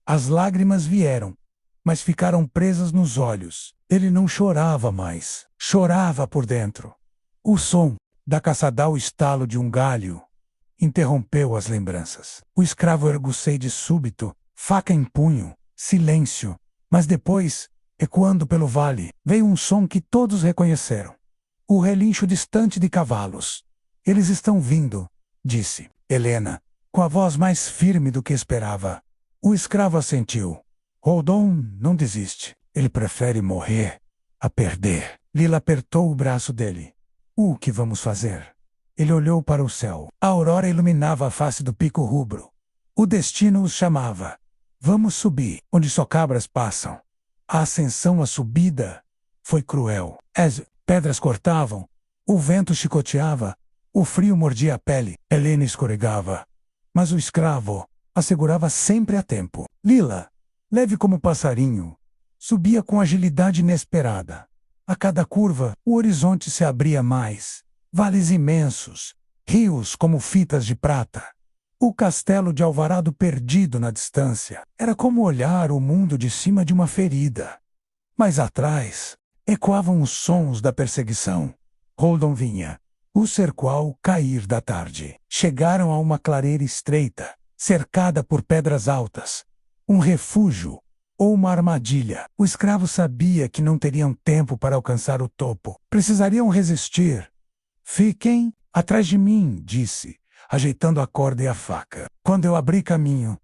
As lágrimas vieram, mas ficaram presas nos olhos. Ele não chorava mais. Chorava por dentro. O som da caçada, o estalo de um galho, interrompeu as lembranças. O escravo ergueu-se de súbito, faca em punho, silêncio. Mas depois, ecoando pelo vale, veio um som que todos reconheceram. O relincho distante de cavalos. Eles estão vindo, disse Helena, com a voz mais firme do que esperava. O escravo assentiu. Holdon não desiste. Ele prefere morrer a perder. Lila apertou o braço dele. O que vamos fazer? Ele olhou para o céu. A aurora iluminava a face do pico rubro. O destino os chamava. Vamos subir, onde só cabras passam. A ascensão, a subida, foi cruel. As pedras cortavam, o vento chicoteava, o frio mordia a pele. Helena escorregava. Mas o escravo a segurava sempre a tempo. Lila, leve como passarinho, subia com agilidade inesperada. A cada curva, o horizonte se abria mais. Vales imensos, rios como fitas de prata. O castelo de Alvarado perdido na distância. Era como olhar o mundo de cima de uma ferida. Mas atrás, ecoavam os sons da perseguição. Holdon vinha. O cercou ao cair da tarde. Chegaram a uma clareira estreita, cercada por pedras altas. Um refúgio ou uma armadilha. O escravo sabia que não teriam tempo para alcançar o topo. Precisariam resistir. Fiquem atrás de mim, disse, ajeitando a corda e a faca. Quando eu abrir caminho,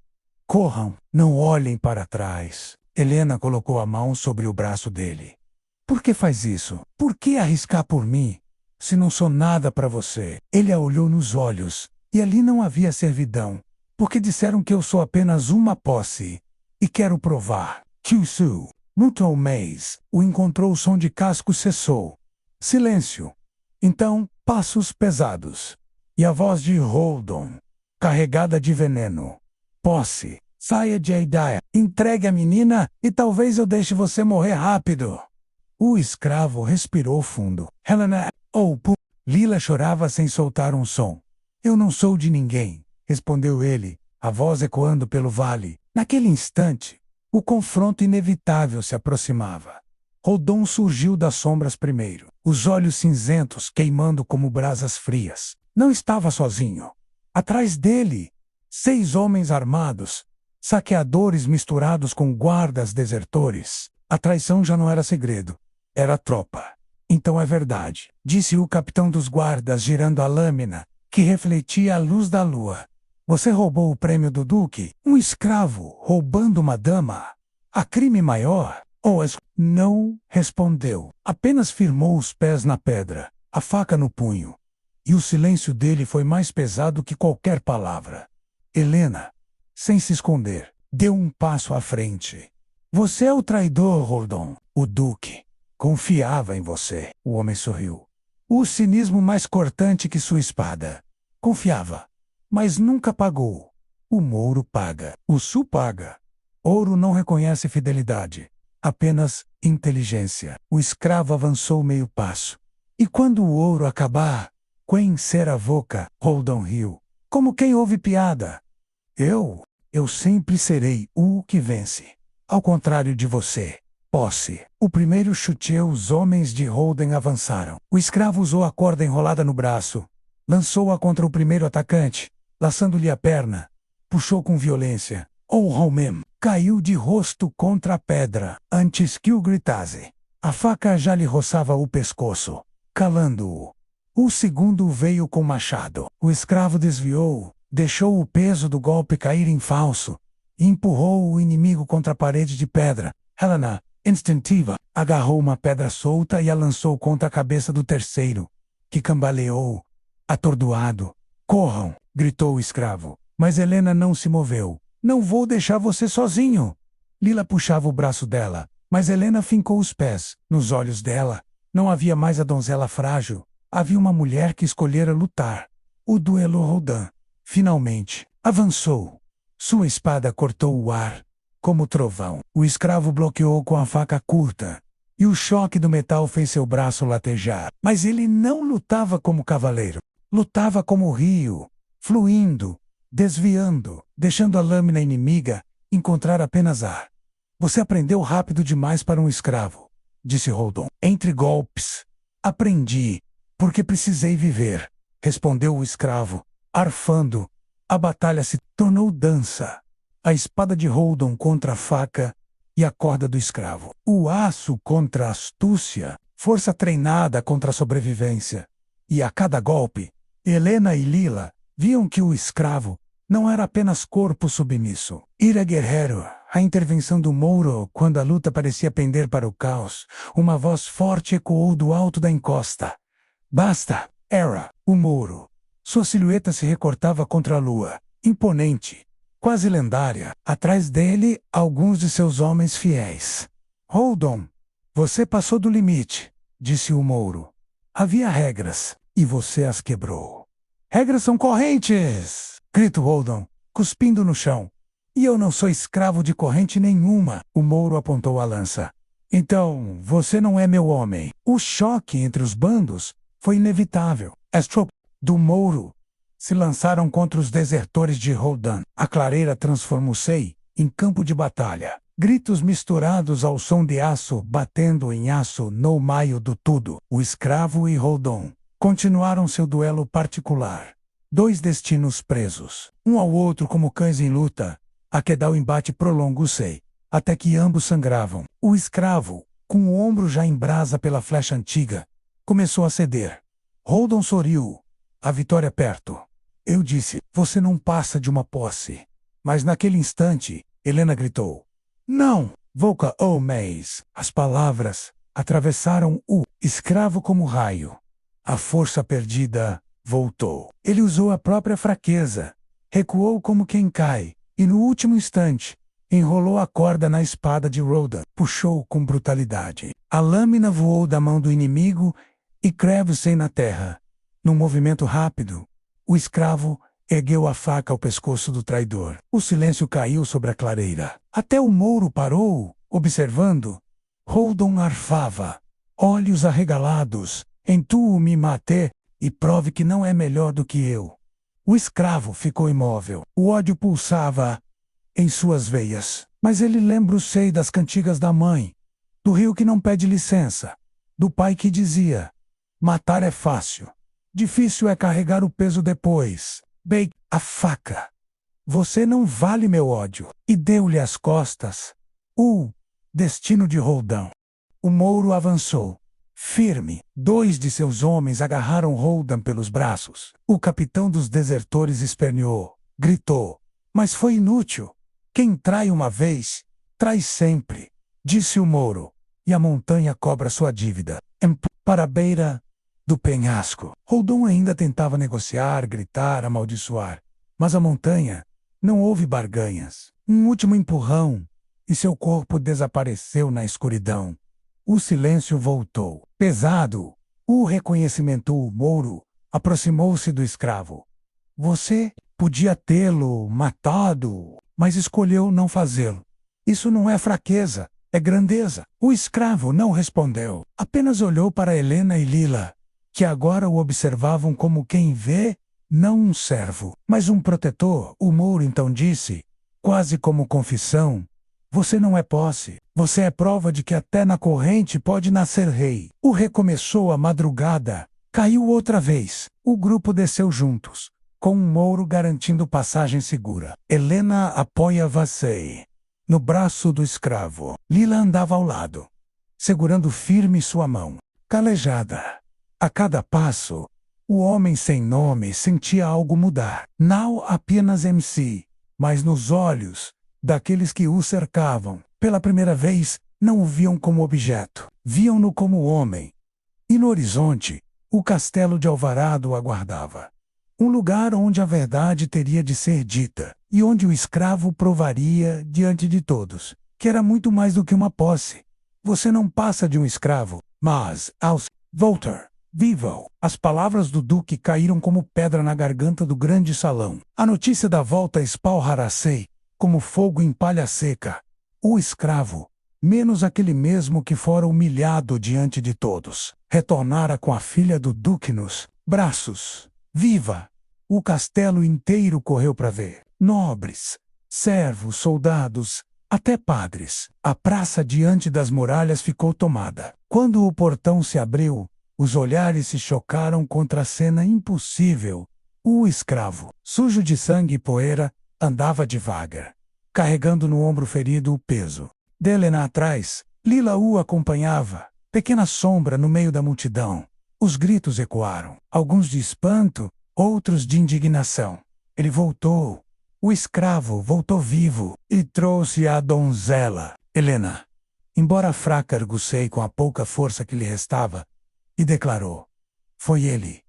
corram, não olhem para trás. Helena colocou a mão sobre o braço dele. Por que faz isso? Por que arriscar por mim, se não sou nada para você? Ele a olhou nos olhos, e ali não havia servidão, porque disseram que eu sou apenas uma posse, e quero provar. Kyusu, Mutou Mês, o encontrou, o som de casco cessou. Silêncio. Então, passos pesados. E a voz de Holdon, carregada de veneno. Posse, saia de Aidaia, entregue a menina e talvez eu deixe você morrer rápido. O escravo respirou fundo. Helena, Lila chorava sem soltar um som. Eu não sou de ninguém, respondeu ele, a voz ecoando pelo vale. Naquele instante, o confronto inevitável se aproximava. Holdon surgiu das sombras primeiro, os olhos cinzentos queimando como brasas frias. Não estava sozinho. Atrás dele, 6 homens armados, saqueadores misturados com guardas desertores. A traição já não era segredo. Era tropa. Então é verdade, disse o capitão dos guardas girando a lâmina, que refletia a luz da lua. Você roubou o prêmio do duque? Um escravo roubando uma dama? Há crime maior? Não respondeu. Apenas firmou os pés na pedra, a faca no punho. E o silêncio dele foi mais pesado que qualquer palavra. Helena, sem se esconder, deu um passo à frente. Você é o traidor, Holdon. O duque confiava em você. O homem sorriu. O cinismo mais cortante que sua espada. Confiava, mas nunca pagou. O Mouro paga. O Sul paga. Ouro não reconhece fidelidade, apenas inteligência. O escravo avançou meio passo. E quando o ouro acabar, quem será voca? Holdon riu. Como quem ouve piada. Eu sempre serei o que vence. Ao contrário de você. Posse. O primeiro chute, os homens de Holden avançaram. O escravo usou a corda enrolada no braço. Lançou-a contra o primeiro atacante, laçando-lhe a perna. Puxou com violência. Homem caiu de rosto contra a pedra, antes que o gritasse. A faca já lhe roçava o pescoço, calando-o. O segundo veio com machado. O escravo desviou, deixou o peso do golpe cair em falso, e empurrou o inimigo contra a parede de pedra. Helena, instintiva, agarrou uma pedra solta e a lançou contra a cabeça do terceiro, que cambaleou, atordoado. Corram, gritou o escravo. Mas Helena não se moveu. Não vou deixar você sozinho. Lila puxava o braço dela, mas Helena fincou os pés. Nos olhos dela, não havia mais a donzela frágil. Havia uma mulher que escolhera lutar. O duelo Rodan, finalmente, avançou. Sua espada cortou o ar, como trovão. O escravo bloqueou com a faca curta, e o choque do metal fez seu braço latejar. Mas ele não lutava como cavaleiro. Lutava como rio, fluindo, desviando, deixando a lâmina inimiga encontrar apenas ar. Você aprendeu rápido demais para um escravo, disse Holden. Entre golpes. Aprendi, porque precisei viver, respondeu o escravo, arfando. A batalha se tornou dança. A espada de Holden contra a faca e a corda do escravo. O aço contra a astúcia, força treinada contra a sobrevivência. E a cada golpe, Helena e Lila viam que o escravo não era apenas corpo submisso. Ira guerreiro, a intervenção do Mouro quando a luta parecia pender para o caos. Uma voz forte ecoou do alto da encosta. Basta, era o Mouro. Sua silhueta se recortava contra a lua, imponente, quase lendária. Atrás dele, alguns de seus homens fiéis. Holden, você passou do limite, disse o Mouro. Havia regras, e você as quebrou. Regras são correntes! Gritou Holden, cuspindo no chão. E eu não sou escravo de corrente nenhuma. O Mouro apontou a lança. Então, você não é meu homem. O choque entre os bandos foi inevitável. As tropas do Mouro se lançaram contra os desertores de Holden. A clareira transformou-se em campo de batalha. Gritos misturados ao som de aço batendo em aço no meio do tudo. O escravo e Holden continuaram seu duelo particular. Dois destinos presos, um ao outro como cães em luta. Aquele embate prolongou-se, até que ambos sangravam. O escravo, com o ombro já em brasa pela flecha antiga, começou a ceder. Holden sorriu. A vitória perto. Eu disse, você não passa de uma posse. Mas naquele instante, Helena gritou. Não! Volca ou Mays. As palavras atravessaram o escravo como raio. A força perdida voltou. Ele usou a própria fraqueza. Recuou como quem cai. E no último instante, enrolou a corda na espada de Holden. Puxou com brutalidade. A lâmina voou da mão do inimigo e cravou-se na terra. Num movimento rápido, o escravo ergueu a faca ao pescoço do traidor. O silêncio caiu sobre a clareira. Até o Mouro parou, observando. Holden arfava. Olhos arregalados. Entue-me mate e prove que não é melhor do que eu. O escravo ficou imóvel. O ódio pulsava em suas veias. Mas ele lembrou-se das cantigas da mãe, do rio que não pede licença, do pai que dizia: matar é fácil. Difícil é carregar o peso depois. Bem, a faca. Você não vale meu ódio. E deu-lhe as costas. O destino de Holden. O Mouro avançou. Firme, dois de seus homens agarraram Holden pelos braços. O capitão dos desertores esperneou, gritou. Mas foi inútil. Quem trai uma vez, trai sempre, disse o Mouro. E a montanha cobra sua dívida. Para a beira do penhasco. Holden ainda tentava negociar, gritar, amaldiçoar. Mas a montanha, não houve barganhas. Um último empurrão, e seu corpo desapareceu na escuridão. O silêncio voltou. Pesado, o reconhecimento. O Mouro aproximou-se do escravo. Você podia tê-lo matado, mas escolheu não fazê-lo. Isso não é fraqueza, é grandeza. O escravo não respondeu. Apenas olhou para Helena e Lila, que agora o observavam como quem vê, não um servo, mas um protetor. O Mouro então disse, quase como confissão: você não é posse, você é prova de que até na corrente pode nascer rei. O recomeçou a madrugada, caiu outra vez. O grupo desceu juntos, com um Mouro garantindo passagem segura. Helena apoiava-se no braço do escravo. Lila andava ao lado, segurando firme sua mão, calejada. A cada passo, o homem sem nome sentia algo mudar. Não apenas em si, mas nos olhos daqueles que o cercavam. Pela primeira vez, não o viam como objeto. Viam-no como homem. E no horizonte, o castelo de Alvarado o aguardava. Um lugar onde a verdade teria de ser dita, e onde o escravo provaria diante de todos, que era muito mais do que uma posse. Você não passa de um escravo, mas, aos Volter, vivam! As palavras do duque caíram como pedra na garganta do grande salão. A notícia da volta espalhara-se como fogo em palha seca. O escravo, menos aquele mesmo que fora humilhado diante de todos, retornara com a filha do duque nos braços. Viva! O castelo inteiro correu para ver. Nobres, servos, soldados, até padres. A praça diante das muralhas ficou tomada. Quando o portão se abriu, os olhares se chocaram contra a cena impossível. O escravo, sujo de sangue e poeira, andava devagar, carregando no ombro ferido o peso. De Helena atrás, Lila o acompanhava, pequena sombra no meio da multidão. Os gritos ecoaram, alguns de espanto, outros de indignação. Ele voltou. O escravo voltou vivo e trouxe a donzela, Helena, embora fraca, argucei com a pouca força que lhe restava, e declarou: foi ele.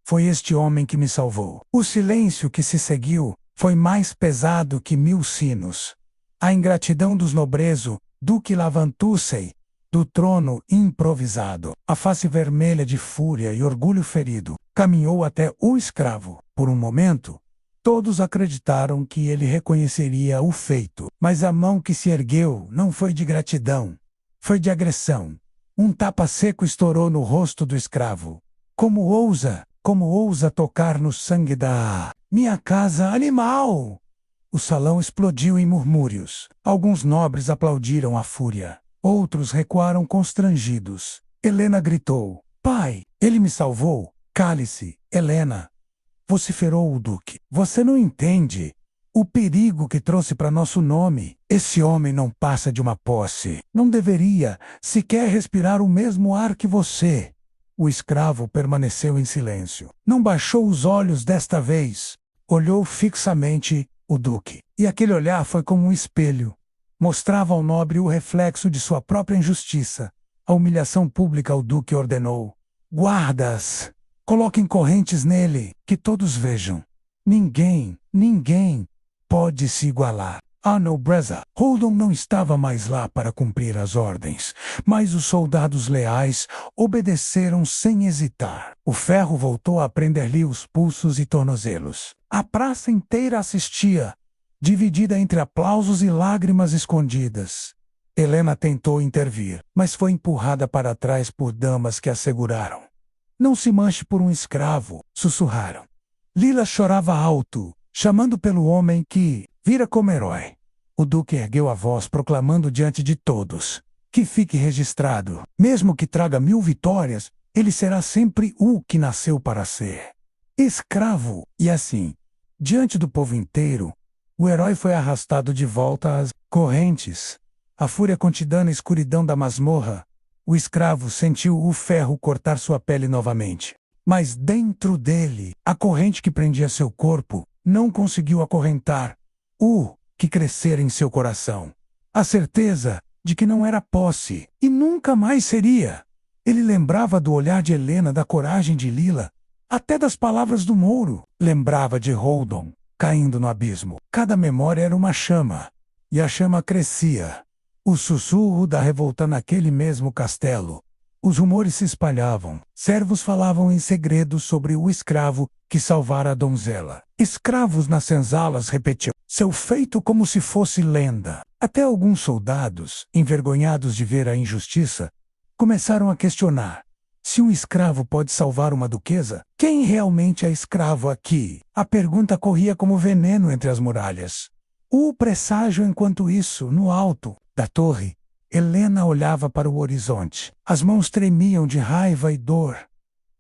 Foi este homem que me salvou. O silêncio que se seguiu foi mais pesado que 1000 sinos. A ingratidão dos nobrezo, Duque Lavantussey, do trono improvisado, a face vermelha de fúria e orgulho ferido, caminhou até o escravo. Por um momento, todos acreditaram que ele reconheceria o feito, mas a mão que se ergueu não foi de gratidão, foi de agressão. Um tapa seco estourou no rosto do escravo. Como ousa tocar no sangue da minha casa, animal? O salão explodiu em murmúrios. Alguns nobres aplaudiram a fúria. Outros recuaram constrangidos. Helena gritou: pai, ele me salvou. Cale-se, Helena, vociferou o duque. Você não entende o perigo que trouxe para nosso nome. Esse homem não passa de uma posse. Não deveria sequer respirar o mesmo ar que você. O escravo permaneceu em silêncio. Não baixou os olhos desta vez. Olhou fixamente o duque. E aquele olhar foi como um espelho. Mostrava ao nobre o reflexo de sua própria injustiça. A humilhação pública, o duque ordenou: guardas, coloquem correntes nele, que todos vejam. Ninguém pode se igualar. A nobreza. Holden não estava mais lá para cumprir as ordens, mas os soldados leais obedeceram sem hesitar. O ferro voltou a prender-lhe os pulsos e tornozelos. A praça inteira assistia, dividida entre aplausos e lágrimas escondidas. Helena tentou intervir, mas foi empurrada para trás por damas que a seguraram. Não se manche por um escravo, sussurraram. Lila chorava alto, chamando pelo homem que vira como herói. O duque ergueu a voz, proclamando diante de todos: que fique registrado, mesmo que traga 1000 vitórias, ele será sempre o que nasceu para ser. Escravo. E assim, diante do povo inteiro, o herói foi arrastado de volta às correntes. A fúria contida na escuridão da masmorra. O escravo sentiu o ferro cortar sua pele novamente. Mas dentro dele, a corrente que prendia seu corpo não conseguiu acorrentar o que crescera em seu coração. A certeza de que não era posse e nunca mais seria. Ele lembrava do olhar de Helena, da coragem de Lila, até das palavras do Mouro. Lembrava de Holden, caindo no abismo. Cada memória era uma chama, e a chama crescia. O sussurro da revolta naquele mesmo castelo. Os rumores se espalhavam. Servos falavam em segredo sobre o escravo que salvara a donzela. Escravos nas senzalas repetiam seu feito como se fosse lenda. Até alguns soldados, envergonhados de ver a injustiça, começaram a questionar: se um escravo pode salvar uma duquesa, quem realmente é escravo aqui? A pergunta corria como veneno entre as muralhas. O presságio, enquanto isso, no alto da torre, Helena olhava para o horizonte. As mãos tremiam de raiva e dor.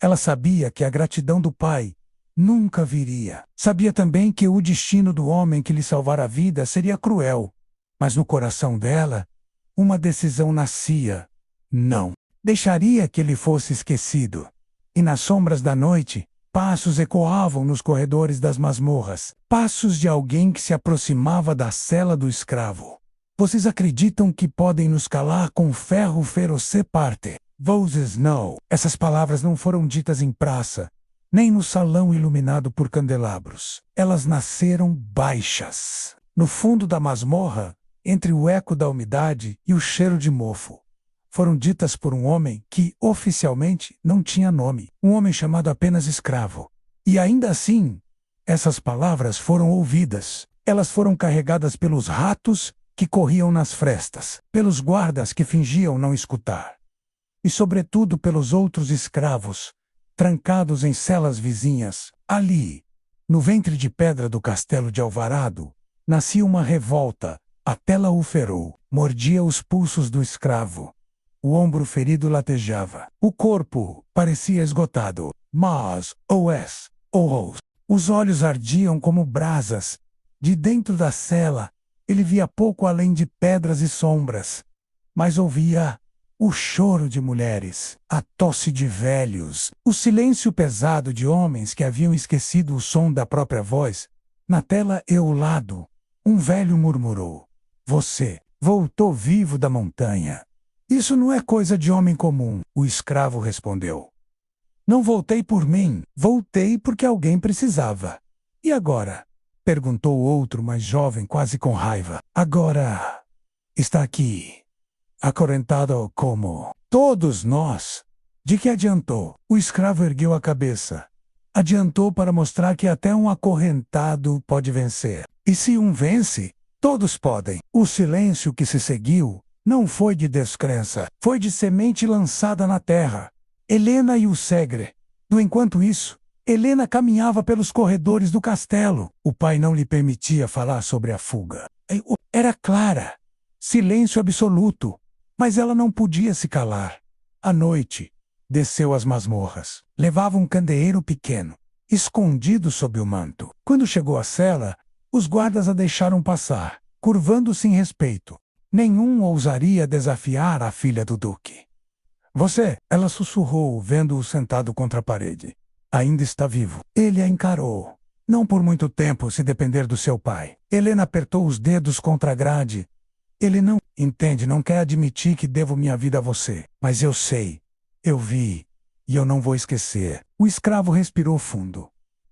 Ela sabia que a gratidão do pai nunca viria. Sabia também que o destino do homem que lhe salvara a vida seria cruel. Mas no coração dela, uma decisão nascia. Não deixaria que ele fosse esquecido. E nas sombras da noite, passos ecoavam nos corredores das masmorras. Passos de alguém que se aproximava da cela do escravo. Vocês acreditam que podem nos calar com ferro feroce parte? Vozes não. Essas palavras não foram ditas em praça, nem no salão iluminado por candelabros. Elas nasceram baixas, no fundo da masmorra, entre o eco da umidade e o cheiro de mofo. Foram ditas por um homem que, oficialmente, não tinha nome. Um homem chamado apenas escravo. E ainda assim, essas palavras foram ouvidas. Elas foram carregadas pelos ratos que corriam nas frestas, pelos guardas que fingiam não escutar, e sobretudo pelos outros escravos, trancados em celas vizinhas. Ali, no ventre de pedra do castelo de Alvarado, Nascia uma revolta. A tela o ferou. Mordia os pulsos do escravo. O ombro ferido latejava. O corpo parecia esgotado. Mas, os olhos ardiam como brasas. De dentro da cela, ele via pouco além de pedras e sombras. Mas ouvia o choro de mulheres, a tosse de velhos, o silêncio pesado de homens que haviam esquecido o som da própria voz. Na tela e ao lado, um velho murmurou: "Você voltou vivo da montanha. Isso não é coisa de homem comum." O escravo respondeu: "Não voltei por mim, voltei porque alguém precisava." "E agora?" perguntou o outro mais jovem, quase com raiva. "Agora está aqui, acorrentado como todos nós." "De que adiantou?" O escravo ergueu a cabeça. "Adiantou para mostrar que até um acorrentado pode vencer. E se um vence, todos podem." O silêncio que se seguiu não foi de descrença, foi de semente lançada na terra. Helena e o Segre. No enquanto isso, Helena caminhava pelos corredores do castelo. O pai não lhe permitia falar sobre a fuga. Era clara. Silêncio absoluto. Mas ela não podia se calar. À noite, desceu às masmorras. Levava um candeeiro pequeno, escondido sob o manto. Quando chegou à cela, os guardas a deixaram passar, curvando-se em respeito. Nenhum ousaria desafiar a filha do duque. "Você," ela sussurrou, vendo-o sentado contra a parede. "Ainda está vivo." Ele a encarou. "Não por muito tempo, se depender do seu pai." Helena apertou os dedos contra a grade. "Ele não entende, não quer admitir que devo minha vida a você. Mas eu sei. Eu vi. E eu não vou esquecer." O escravo respirou fundo.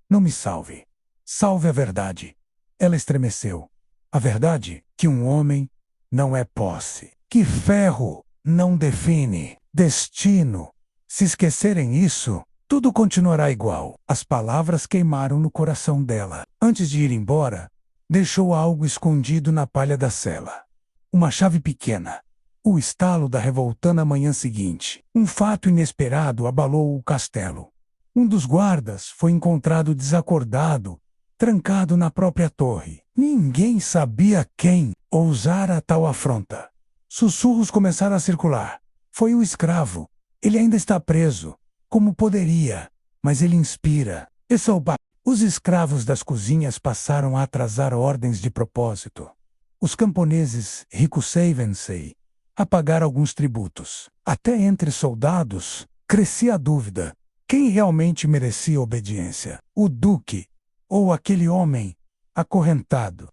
"Não me salve. Salve a verdade." Ela estremeceu. "A verdade? Que um homem não é posse. Que ferro não define destino. Se esquecerem isso, tudo continuará igual." As palavras queimaram no coração dela. Antes de ir embora, deixou algo escondido na palha da cela. Uma chave pequena. O estalo da revolta na manhã seguinte. Um fato inesperado abalou o castelo. Um dos guardas foi encontrado desacordado, trancado na própria torre. Ninguém sabia quem ousara tal afronta. Sussurros começaram a circular. "Foi o escravo. Ele ainda está preso. Como poderia? Mas ele inspira." Os escravos das cozinhas passaram a atrasar ordens de propósito. Os camponeses, rico-sei-vencei, a pagar alguns tributos. Até entre soldados, crescia a dúvida: quem realmente merecia obediência? O duque ou aquele homem acorrentado?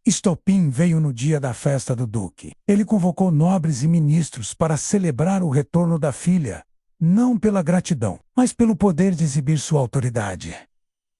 Estopim veio no dia da festa do duque. Ele convocou nobres e ministros para celebrar o retorno da filha, não pela gratidão, mas pelo poder de exibir sua autoridade.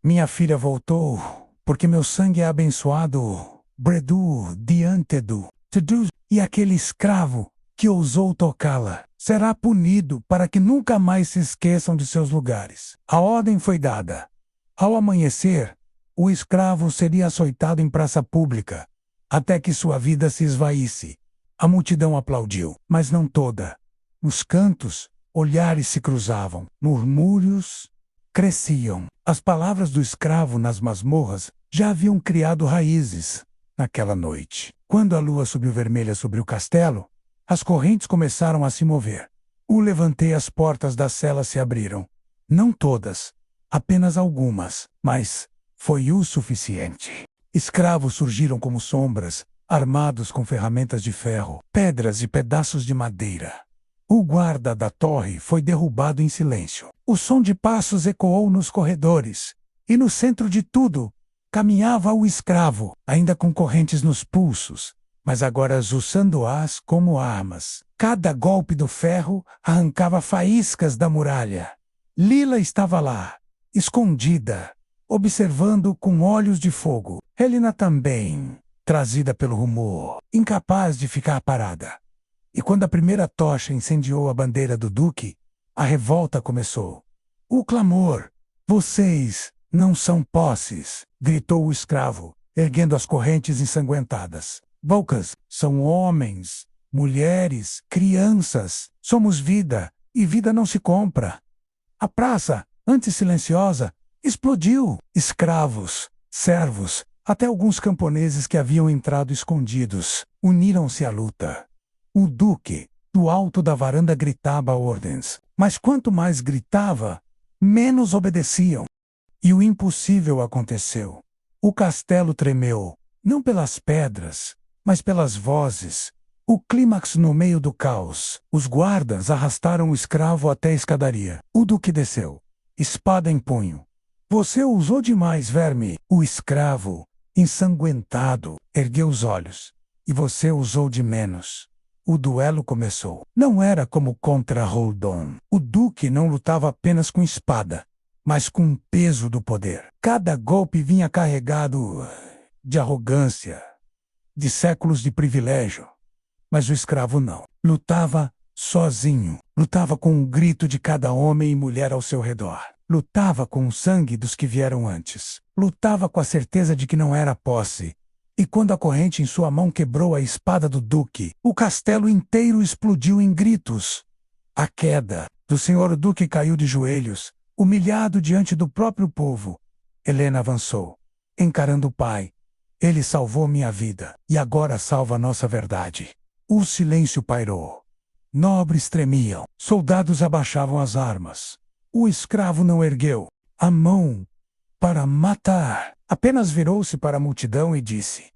"Minha filha voltou, porque meu sangue é abençoado, Bredu diante do Tedus, e aquele escravo que ousou tocá-la será punido para que nunca mais se esqueçam de seus lugares." A ordem foi dada. Ao amanhecer, o escravo seria açoitado em praça pública, até que sua vida se esvaísse. A multidão aplaudiu, mas não toda. Nos cantos, olhares se cruzavam, murmúrios cresciam. As palavras do escravo nas masmorras já haviam criado raízes. Naquela noite, quando a lua subiu vermelha sobre o castelo, as correntes começaram a se mover. O levantei, as portas da cela se abriram. Não todas, apenas algumas, mas foi o suficiente. Escravos surgiram como sombras, armados com ferramentas de ferro, pedras e pedaços de madeira. O guarda da torre foi derrubado em silêncio. O som de passos ecoou nos corredores, e no centro de tudo, caminhava o escravo, ainda com correntes nos pulsos, mas agora usando-as como armas. Cada golpe do ferro arrancava faíscas da muralha. Lila estava lá, escondida, observando com olhos de fogo. Helena também, trazida pelo rumor, incapaz de ficar parada. E quando a primeira tocha incendiou a bandeira do duque, a revolta começou. O clamor: "Vocês não são posses!" gritou o escravo, erguendo as correntes ensanguentadas. "Bocas são homens, mulheres, crianças. Somos vida, e vida não se compra." A praça, antes silenciosa, explodiu. Escravos, servos, Até alguns camponeses que haviam entrado escondidos uniram-se à luta. O duque, do alto da varanda, gritava ordens, mas quanto mais gritava, menos obedeciam. E o impossível aconteceu. O castelo tremeu, não pelas pedras, mas pelas vozes. O clímax no meio do caos. Os guardas arrastaram o escravo até a escadaria. O duque desceu, espada em punho. Você ousou demais, verme. O escravo, ensanguentado, ergueu os olhos. E você ousou de menos. O duelo começou. Não era como contra Holdon. O duque não lutava apenas com espada, mas com o peso do poder. Cada golpe vinha carregado de arrogância, de séculos de privilégio. Mas o escravo não. Lutava sozinho. Lutava com o grito de cada homem e mulher ao seu redor. Lutava com o sangue dos que vieram antes. Lutava com a certeza de que não era posse. E quando a corrente em sua mão quebrou a espada do duque, o castelo inteiro explodiu em gritos. A queda do senhor duque caiu de joelhos, humilhado diante do próprio povo. Helena avançou, encarando o pai. Ele salvou minha vida, e agora salva nossa verdade. O silêncio pairou. Nobres tremiam, soldados abaixavam as armas. O escravo não ergueu a mão para matar. Apenas virou-se para a multidão e disse: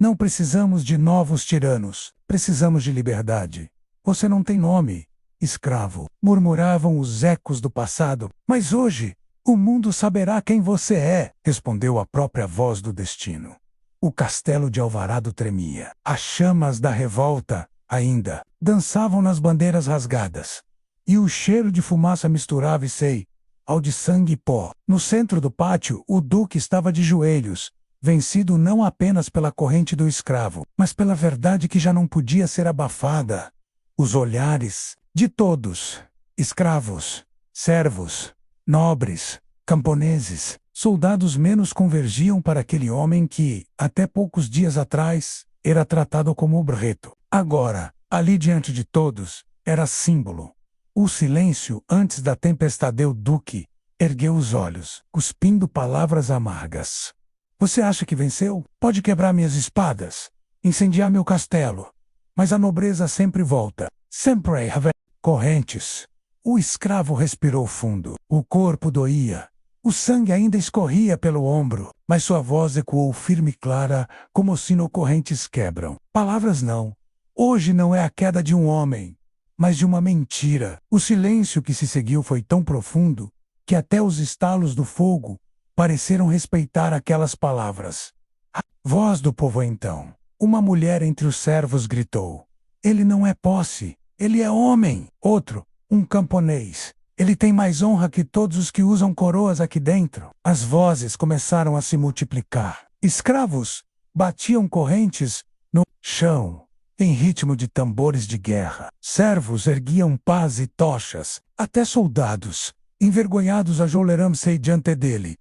não precisamos de novos tiranos, precisamos de liberdade. Você não tem nome, escravo, murmuravam os ecos do passado. Mas hoje, o mundo saberá quem você é, respondeu a própria voz do destino. O castelo de Alvarado tremia. As chamas da revolta, ainda, dançavam nas bandeiras rasgadas. E o cheiro de fumaça misturava-se ao de sangue e pó. No centro do pátio, o duque estava de joelhos, vencido não apenas pela corrente do escravo, mas pela verdade que já não podia ser abafada. Os olhares de todos, escravos, servos, nobres, camponeses, soldados menos, convergiam para aquele homem que, até poucos dias atrás, era tratado como objeto. Agora, ali diante de todos, era símbolo. O silêncio antes da tempestade. O duque ergueu os olhos, cuspindo palavras amargas. Você acha que venceu? Pode quebrar minhas espadas, incendiar meu castelo. Mas a nobreza sempre volta. Sempre haverá correntes. O escravo respirou fundo. O corpo doía. O sangue ainda escorria pelo ombro, mas sua voz ecoou firme e clara, como sino correntes quebram. Palavras não. Hoje não é a queda de um homem, mas de uma mentira. O silêncio que se seguiu foi tão profundo que até os estalos do fogo pareceram respeitar aquelas palavras. A voz do povo então. Uma mulher entre os servos gritou: ele não é posse, ele é homem. Outro, um camponês: ele tem mais honra que todos os que usam coroas aqui dentro. As vozes começaram a se multiplicar. Escravos batiam correntes no chão, em ritmo de tambores de guerra. Servos erguiam pás e tochas. Até soldados, envergonhados, ajoelharam-se diante dele.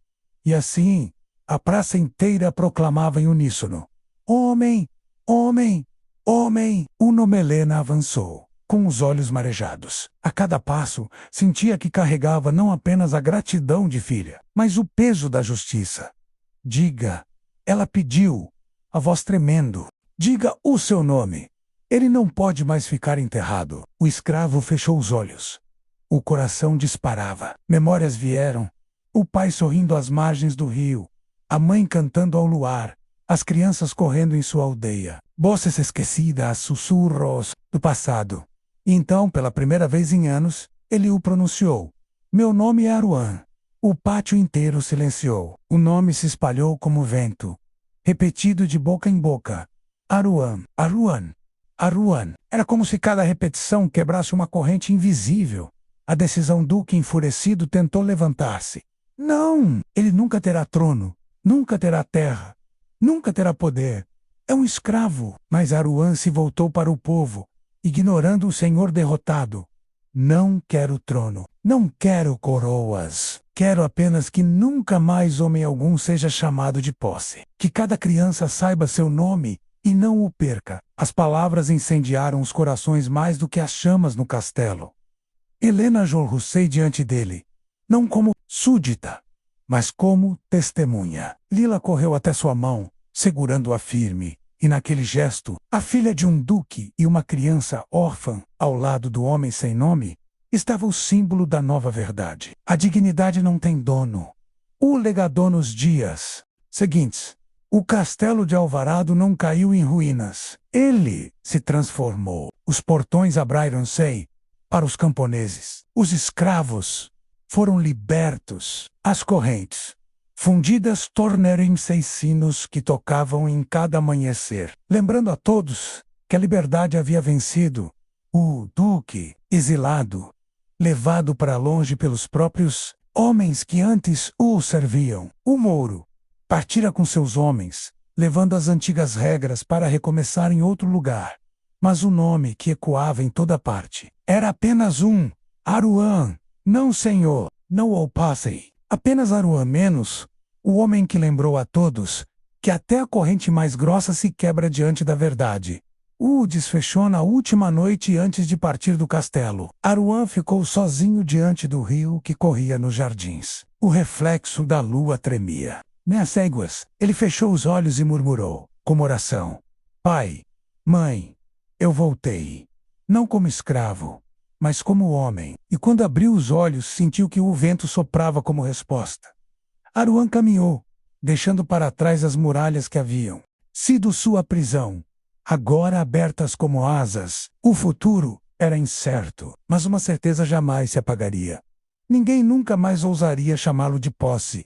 E assim, a praça inteira proclamava em uníssono: homem, homem, homem. O nome Helena avançou, com os olhos marejados. A cada passo, sentia que carregava não apenas a gratidão de filha, mas o peso da justiça. Diga, ela pediu, a voz tremendo, diga o seu nome. Ele não pode mais ficar enterrado. O escravo fechou os olhos. O coração disparava. Memórias vieram. O pai sorrindo às margens do rio, a mãe cantando ao luar, as crianças correndo em sua aldeia. Vozes esquecidas, sussurros do passado. E então, pela primeira vez em anos, ele o pronunciou. Meu nome é Aruan. O pátio inteiro silenciou. O nome se espalhou como vento, repetido de boca em boca. Aruan, Aruan, Aruan. Era como se cada repetição quebrasse uma corrente invisível. A decisão duque, enfurecido, tentou levantar-se. Não! Ele nunca terá trono, nunca terá terra, nunca terá poder. É um escravo. Mas Aruan se voltou para o povo, ignorando o senhor derrotado. Não quero trono, não quero coroas. Quero apenas que nunca mais homem algum seja chamado de posse. Que cada criança saiba seu nome e não o perca. As palavras incendiaram os corações mais do que as chamas no castelo. Helena ajoelhou-se diante dele, não como súdita, mas como testemunha. Lila correu até sua mão, segurando-a firme, e naquele gesto, a filha de um duque e uma criança órfã, ao lado do homem sem nome, estava o símbolo da nova verdade. A dignidade não tem dono. O legado nos dias seguintes. O castelo de Alvarado não caiu em ruínas. Ele se transformou. Os portões abriram-se para os camponeses. Os escravos foram libertos. As correntes fundidas tornaram-se sinos que tocavam em cada amanhecer, lembrando a todos que a liberdade havia vencido. O duque, exilado, levado para longe pelos próprios homens que antes o serviam. O Mouro partira com seus homens, levando as antigas regras para recomeçar em outro lugar. Mas o nome que ecoava em toda parte era apenas um: Aruan. Não, senhor, não o passei. Apenas Aruan menos, o homem que lembrou a todos que até a corrente mais grossa se quebra diante da verdade. O desfechou na última noite antes de partir do castelo. Aruan ficou sozinho diante do rio que corria nos jardins. O reflexo da lua tremia. Nas éguas, ele fechou os olhos e murmurou, como oração: Pai, mãe, eu voltei. Não como escravo, mas como homem. E quando abriu os olhos, sentiu que o vento soprava como resposta. Aruan caminhou, deixando para trás as muralhas que haviam sido sua prisão, agora abertas como asas. O futuro era incerto, mas uma certeza jamais se apagaria. Ninguém nunca mais ousaria chamá-lo de posse.